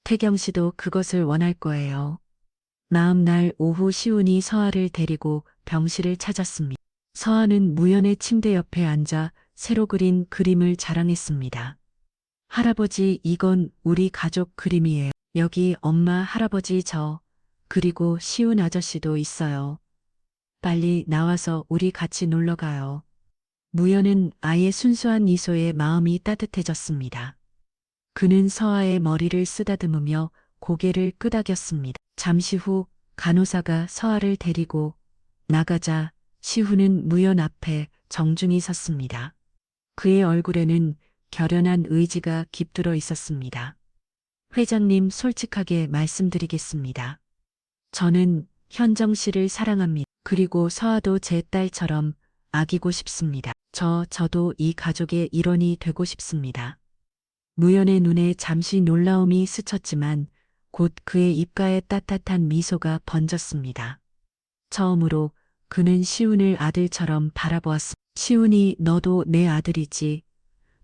태경 씨도 그것을 원할 거예요. 다음 날 오후 시운이 서아를 데리고 병실을 찾았습니다. 서아는 무연의 침대 옆에 앉아 새로 그린 그림을 자랑했습니다. 할아버지, 이건 우리 가족 그림이에요. 여기 엄마, 할아버지, 저, 그리고 시운 아저씨도 있어요. 빨리 나와서 우리 같이 놀러 가요. 무연은 아이의 순수한 미소에 마음이 따뜻해졌습니다. 그는 서아의 머리를 쓰다듬으며 고개를 끄덕였습니다. 잠시 후 간호사가 서아를 데리고 나가자 시훈은 무연 앞에 정중히 섰습니다. 그의 얼굴에는 결연한 의지가 깃들어 있었습니다. 회장님, 솔직하게 말씀드리겠습니다. 저는 현정 씨를 사랑합니다. 그리고 서아도 제 딸처럼 아기고 싶습니다. 저도 이 가족의 일원이 되고 싶습니다. 무연의 눈에 잠시 놀라움이 스쳤지만 곧 그의 입가에 따뜻한 미소가 번졌습니다. 처음으로 그는 시훈을 아들처럼 바라보았습니다. 시훈이 너도 내 아들이지.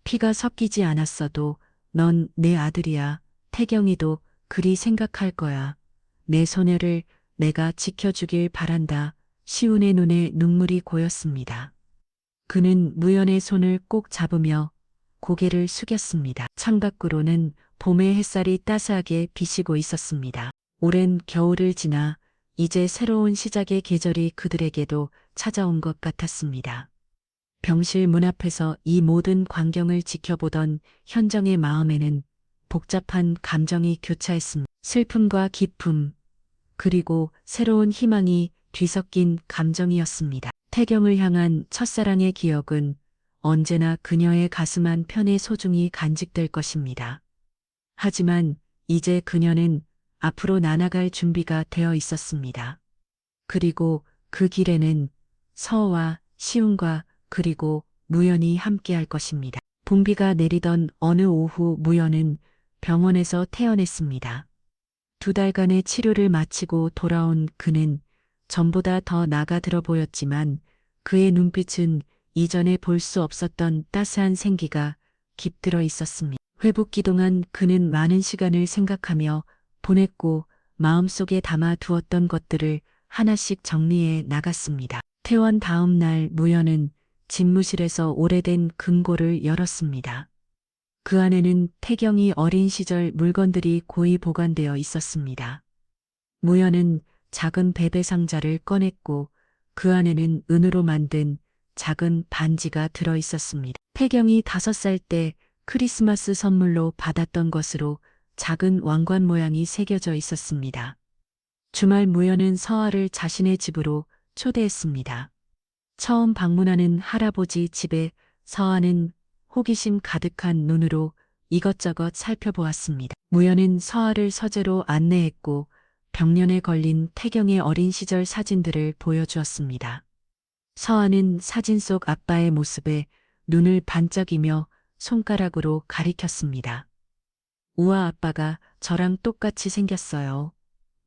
피가 섞이지 않았어도 넌 내 아들이야. 태경이도 그리 생각할 거야. 내 소녀를 내가 지켜주길 바란다. 시훈의 눈에 눈물이 고였습니다. 그는 무연의 손을 꼭 잡으며 고개를 숙였습니다. 창밖으로는 봄의 햇살이 따스하게 비치고 있었습니다. 오랜 겨울을 지나 이제 새로운 시작의 계절이 그들에게도 찾아온 것 같았습니다. 병실 문 앞에서 이 모든 광경을 지켜보던 현정의 마음에는 복잡한 감정이 교차했습니다. 슬픔과 기쁨, 그리고 새로운 희망이 뒤섞인 감정이었습니다. 태경을 향한 첫사랑의 기억은 언제나 그녀의 가슴 한 편에 소중히 간직될 것입니다. 하지만 이제 그녀는 앞으로 나아갈 준비가 되어 있었습니다. 그리고 그 길에는 서와 시훈과 그리고 무연이 함께할 것입니다. 봄비가 내리던 어느 오후 무연은 병원에서 퇴원했습니다. 2달간의 치료를 마치고 돌아온 그는 전보다 더 나가들어 보였지만 그의 눈빛은 이전에 볼 수 없었던 따스한 생기가 깃들어 있었습니다. 회복기 동안 그는 많은 시간을 생각하며 보냈고 마음속에 담아 두었던 것들을 하나씩 정리해 나갔습니다. 퇴원 다음 날 무연은 집무실에서 오래된 금고를 열었습니다. 그 안에는 태경이 어린 시절 물건들이 고이 보관되어 있었습니다. 무연은 작은 베베 상자를 꺼냈고 그 안에는 은으로 만든 작은 반지가 들어 있었습니다. 태경이 5살 때 크리스마스 선물로 받았던 것으로 작은 왕관 모양이 새겨져 있었습니다. 주말 무연은 서아를 자신의 집으로 초대했습니다. 처음 방문하는 할아버지 집에 서아는 호기심 가득한 눈으로 이것저것 살펴보았습니다. 무연은 서아를 서재로 안내했고 병련에 걸린 태경의 어린 시절 사진들을 보여주었습니다. 서아는 사진 속 아빠의 모습에 눈을 반짝이며 손가락으로 가리켰습니다. 우와, 아빠가 저랑 똑같이 생겼어요.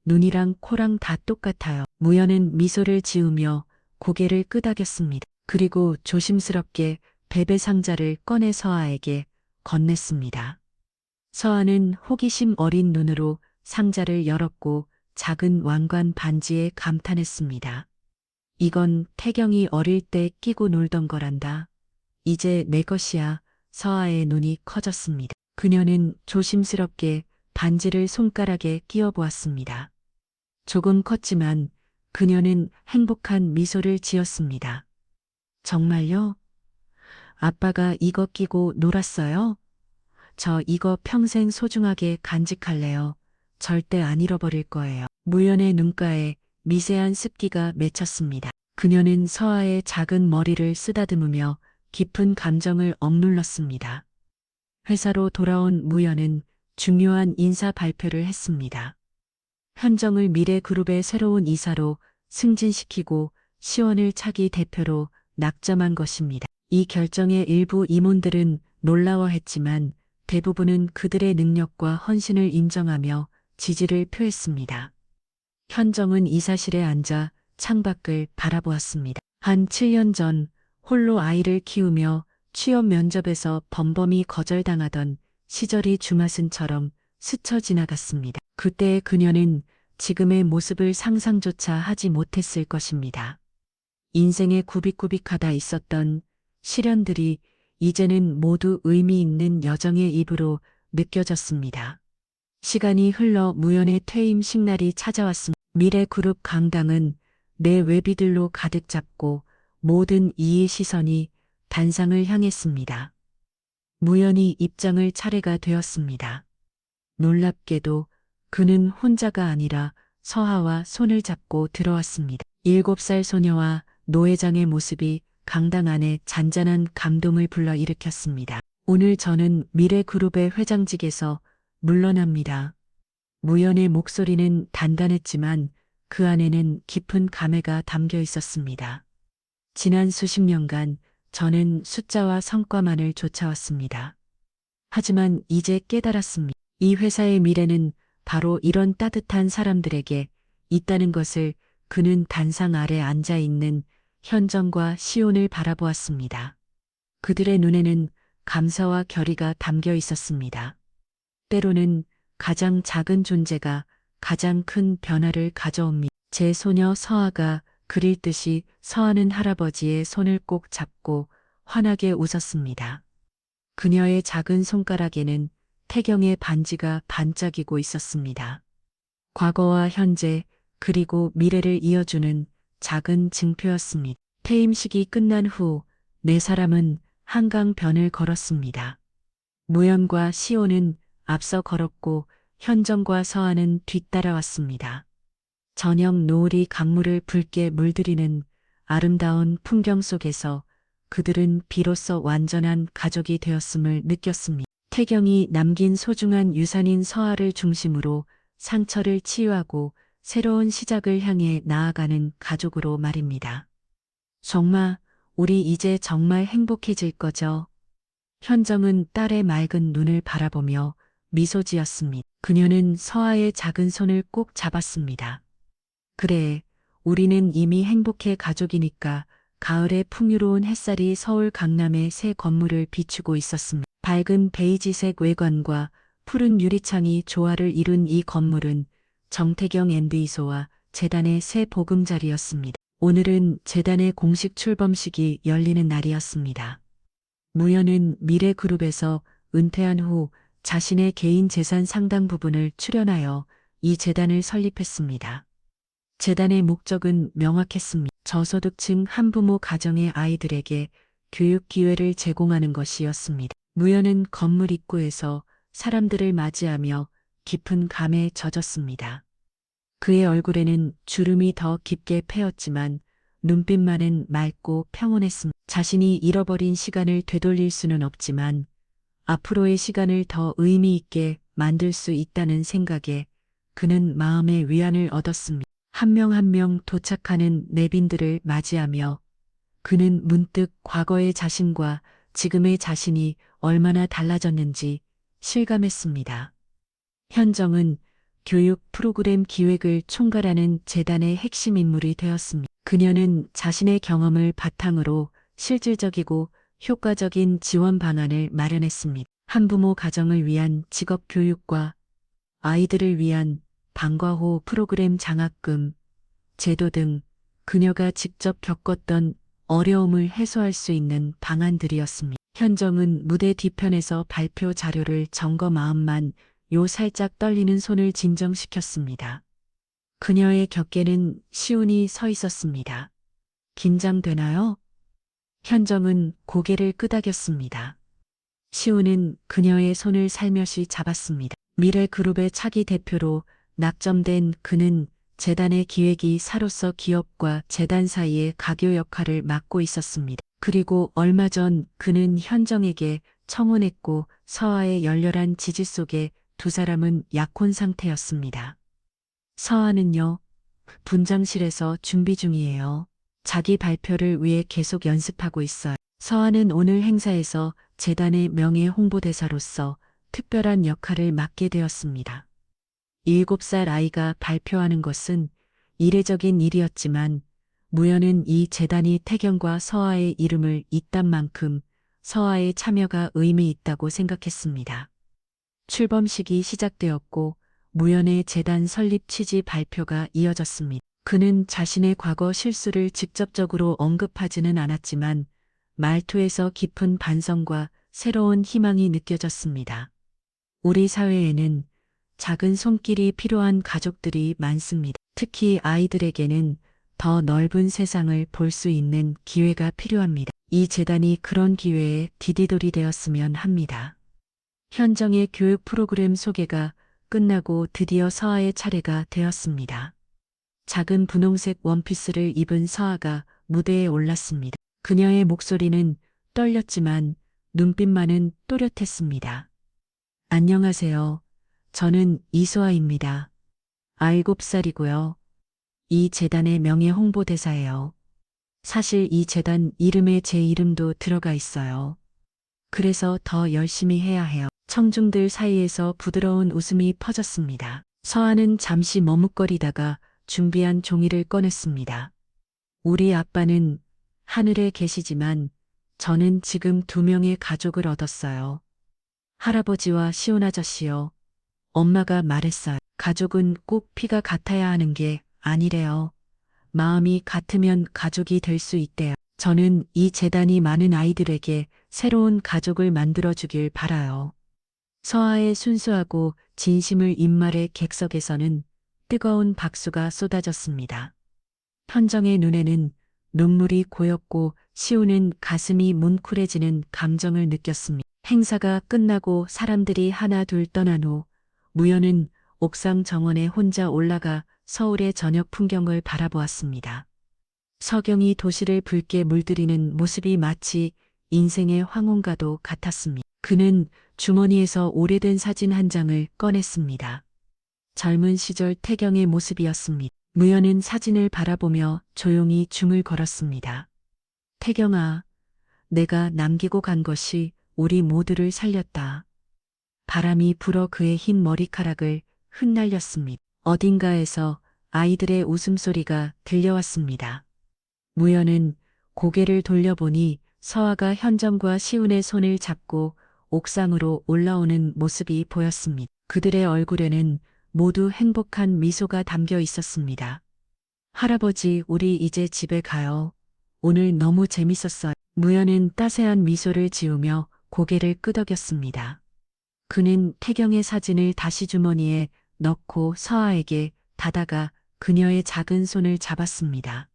눈이랑 코랑 다 똑같아요. 무연은 미소를 지으며 고개를 끄덕였습니다. 그리고 조심스럽게 베베 상자를 꺼내 서아에게 건넸습니다. 서아는 호기심 어린 눈으로 상자를 열었고 작은 왕관 반지에 감탄했습니다. 이건 태경이 어릴 때 끼고 놀던 거란다. 이제 내 것이야. 서아의 눈이 커졌습니다. 그녀는 조심스럽게 반지를 손가락에 끼워 보았습니다. 조금 컸지만 그녀는 행복한 미소를 지었습니다. 정말요? 아빠가 이거 끼고 놀았어요? 저 이거 평생 소중하게 간직할래요. 절대 안 잃어버릴 거예요. 무연의 눈가에 미세한 습기가 맺혔습니다. 그녀는 서아의 작은 머리를 쓰다듬으며 깊은 감정을 억눌렀습니다. 회사로 돌아온 무연은 중요한 인사 발표를 했습니다. 현정을 미래그룹의 새로운 이사로 승진시키고 시원을 차기 대표로 낙점한 것입니다. 이 결정에 일부 임원들은 놀라워했지만 대부분은 그들의 능력과 헌신을 인정하며 지지를 표했습니다. 현정은 이사실에 앉아 창밖을 바라보았습니다. 한 7년 전 홀로 아이를 키우며 취업 면접에서 범범이 거절당하던 시절이 주마등처럼 스쳐 지나갔습니다. 그때의 그녀는 지금의 모습을 상상조차 하지 못했을 것입니다. 인생에 구빅구빅하다 있었던 시련들이 이제는 모두 의미 있는 여정의 입으로 느껴졌습니다. 시간이 흘러 무연의 퇴임식 날이 찾아왔습니다. 미래그룹 강당은 내 외비들로 가득 잡고 모든 이의 시선이 단상을 향했습니다. 무연이 입장을 차례가 되었습니다. 놀랍게도 그는 혼자가 아니라 서아와 손을 잡고 들어왔습니다. 7살 소녀와 노회장의 모습이 강당 안에 잔잔한 감동을 불러일으켰습니다. 오늘 저는 미래그룹의 회장직에서 물러납니다. 무연의 목소리는 단단했지만 그 안에는 깊은 감회가 담겨 있었습니다. 지난 수십 년간 저는 숫자와 성과만을 쫓아왔습니다. 하지만 이제 깨달았습니다. 이 회사의 미래는 바로 이런 따뜻한 사람들에게 있다는 것을. 그는 단상 아래 앉아 있는 현정과 시온을 바라보았습니다. 그들의 눈에는 감사와 결의가 담겨 있었습니다. 때로는 가장 작은 존재가 가장 큰 변화를 가져옵니다. 제 소녀 서아가 그릴 듯이 서하는 할아버지의 손을 꼭 잡고 환하게 웃었습니다. 그녀의 작은 손가락에는 태경의 반지가 반짝이고 있었습니다. 과거와 현재 그리고 미래를 이어주는 작은 증표였습니다. 퇴임식이 끝난 후 네 사람은 한강변을 걸었습니다. 무연과 시온은 앞서 걸었고 현정과 서하는 뒤따라왔습니다. 저녁 노을이 강물을 붉게 물들이는 아름다운 풍경 속에서 그들은 비로소 완전한 가족이 되었음을 느꼈습니다. 태경이 남긴 소중한 유산인 서하를 중심으로 상처를 치유하고 새로운 시작을 향해 나아가는 가족으로 말입니다. 정마, 우리 이제 정말 행복해질 거죠? 현정은 딸의 맑은 눈을 바라보며 미소 지었습니다. 그녀는 서아의 작은 손을 꼭 잡았습니다. 그래, 우리는 이미 행복해 가족이니까. 가을의 풍요로운 햇살이 서울 강남의 새 건물을 비추고 있었습니다. 밝은 베이지색 외관과 푸른 유리창이 조화를 이룬 이 건물은 정태경 앤드이소와 재단의 새 보금자리였습니다. 오늘은 재단의 공식 출범식이 열리는 날이었습니다. 무연은 미래그룹에서 은퇴한 후 자신의 개인 재산 상당 부분을 출연하여 이 재단을 설립했습니다. 재단의 목적은 명확했습니다. 저소득층 한부모 가정의 아이들에게 교육 기회를 제공하는 것이었습니다. 무연은 건물 입구에서 사람들을 맞이하며 깊은 감에 젖었습니다. 그의 얼굴에는 주름이 더 깊게 패였지만 눈빛만은 맑고 평온했습니다. 자신이 잃어버린 시간을 되돌릴 수는 없지만 앞으로의 시간을 더 의미 있게 만들 수 있다는 생각에 그는 마음의 위안을 얻었습니다. 한 명 한 명 도착하는 내빈들을 맞이하며 그는 문득 과거의 자신과 지금의 자신이 얼마나 달라졌는지 실감했습니다. 현정은 교육 프로그램 기획을 총괄하는 재단의 핵심 인물이 되었습니다. 그녀는 자신의 경험을 바탕으로 실질적이고 효과적인 지원 방안을 마련했습니다. 한부모 가정을 위한 직업 교육과 아이들을 위한 방과 후 프로그램 장학금, 제도 등 그녀가 직접 겪었던 어려움을 해소할 수 있는 방안들이었습니다. 현정은 무대 뒤편에서 발표 자료를 점검 마음만 요 살짝 떨리는 손을 진정시켰습니다. 그녀의 곁에는 시온이 서 있었습니다. 긴장되나요? 현정은 고개를 끄덕였습니다. 시온은 그녀의 손을 살며시 잡았습니다. 미래그룹의 차기 대표로 낙점된 그는 재단의 기획이 사로서 기업과 재단 사이의 가교 역할을 맡고 있었습니다. 그리고 얼마 전 그는 현정에게 청혼했고 서아의 열렬한 지지 속에 두 사람은 약혼 상태였습니다. 서아는요, 분장실에서 준비 중이에요. 자기 발표를 위해 계속 연습하고 있어요. 서아는 오늘 행사에서 재단의 명예 홍보대사로서 특별한 역할을 맡게 되었습니다. 7살 아이가 발표하는 것은 이례적인 일이었지만 무연은 이 재단이 태경과 서아의 이름을 잇단 만큼 서아의 참여가 의미 있다고 생각했습니다. 출범식이 시작되었고 무연의 재단 설립 취지 발표가 이어졌습니다. 그는 자신의 과거 실수를 직접적으로 언급하지는 않았지만 말투에서 깊은 반성과 새로운 희망이 느껴졌습니다. 우리 사회에는 작은 손길이 필요한 가족들이 많습니다. 특히 아이들에게는 더 넓은 세상을 볼 수 있는 기회가 필요합니다. 이 재단이 그런 기회에 디디돌이 되었으면 합니다. 현정의 교육 프로그램 소개가 끝나고 드디어 서아의 차례가 되었습니다. 작은 분홍색 원피스를 입은 서아가 무대에 올랐습니다. 그녀의 목소리는 떨렸지만 눈빛만은 또렷했습니다. 안녕하세요. 저는 이소아입니다. 7살이고요. 이 재단의 명예 홍보대사예요. 사실 이 재단 이름에 제 이름도 들어가 있어요. 그래서 더 열심히 해야 해요. 청중들 사이에서 부드러운 웃음이 퍼졌습니다. 서아는 잠시 머뭇거리다가 준비한 종이를 꺼냈습니다. 우리 아빠는 하늘에 계시지만 저는 지금 2명의 가족을 얻었어요. 할아버지와 시온아저씨요. 엄마가 말했어요. 가족은 꼭 피가 같아야 하는 게 아니래요. 마음이 같으면 가족이 될 수 있대요. 저는 이 재단이 많은 아이들에게 새로운 가족을 만들어주길 바라요. 서아의 순수하고 진심을 입말의 객석에서는 뜨거운 박수가 쏟아졌습니다. 현정의 눈에는 눈물이 고였고 시우는 가슴이 뭉클해지는 감정을 느꼈습니다. 행사가 끝나고 사람들이 하나 둘 떠난 후 무연은 옥상 정원에 혼자 올라가 서울의 저녁 풍경을 바라보았습니다. 서경이 도시를 붉게 물들이는 모습이 마치 인생의 황혼과도 같았습니다. 그는 주머니에서 오래된 사진 한 장을 꺼냈습니다. 젊은 시절 태경의 모습이었습니다. 무연은 사진을 바라보며 조용히 중을 걸었습니다. 태경아, 내가 남기고 간 것이 우리 모두를 살렸다. 바람이 불어 그의 흰 머리카락을 흩날렸습니다. 어딘가에서 아이들의 웃음소리가 들려왔습니다. 무연은 고개를 돌려보니 서아가 현정과 시운의 손을 잡고 옥상으로 올라오는 모습이 보였습니다. 그들의 얼굴에는 모두 행복한 미소가 담겨 있었습니다. 할아버지, 우리 이제 집에 가요. 오늘 너무 재밌었어요. 무연은 따스한 미소를 지으며 고개를 끄덕였습니다. 그는 태경의 사진을 다시 주머니에 넣고 서아에게 다다가 그녀의 작은 손을 잡았습니다.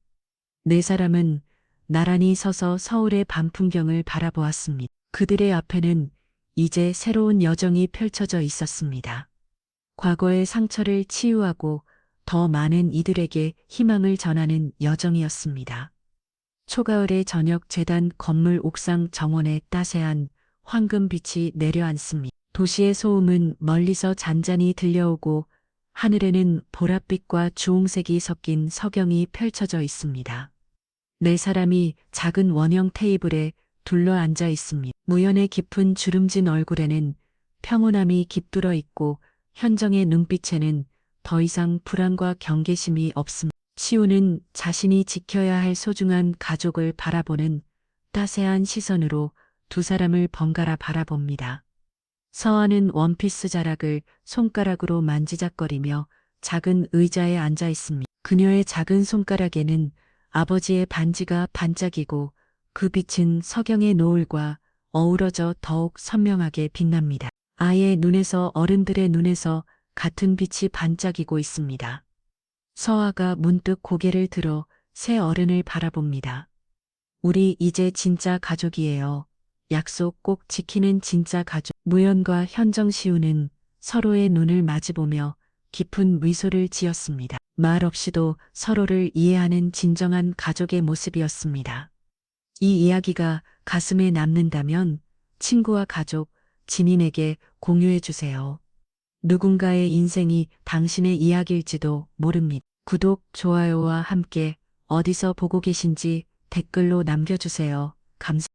네 사람은 나란히 서서 서울의 밤 풍경을 바라보았습니다. 그들의 앞에는 이제 새로운 여정이 펼쳐져 있었습니다. 과거의 상처를 치유하고 더 많은 이들에게 희망을 전하는 여정이었습니다. 초가을의 저녁 재단 건물 옥상 정원에 따스한 황금빛이 내려앉습니다. 도시의 소음은 멀리서 잔잔히 들려오고 하늘에는 보랏빛과 주홍색이 섞인 서경이 펼쳐져 있습니다. 네 사람이 작은 원형 테이블에 둘러 앉아 있습니다. 무연의 깊은 주름진 얼굴에는 평온함이 깃들어 있고 현정의 눈빛에는 더 이상 불안과 경계심이 없습니다. 시우는 자신이 지켜야 할 소중한 가족을 바라보는 따스한 시선으로 두 사람을 번갈아 바라봅니다. 서아는 원피스 자락을 손가락으로 만지작거리며 작은 의자에 앉아 있습니다. 그녀의 작은 손가락에는 아버지의 반지가 반짝이고 그 빛은 서경의 노을과 어우러져 더욱 선명하게 빛납니다. 아이의 눈에서 어른들의 눈에서 같은 빛이 반짝이고 있습니다. 서아가 문득 고개를 들어 새 어른을 바라봅니다. 우리 이제 진짜 가족이에요. 약속 꼭 지키는 진짜 가족. 무연과 현정 시우는 서로의 눈을 마주보며 깊은 미소를 지었습니다. 말 없이도 서로를 이해하는 진정한 가족의 모습이었습니다. 이 이야기가 가슴에 남는다면 친구와 가족, 지인에게 공유해 주세요. 누군가의 인생이 당신의 이야기일지도 모릅니다. 구독, 좋아요와 함께 어디서 보고 계신지 댓글로 남겨주세요. 감사합니다.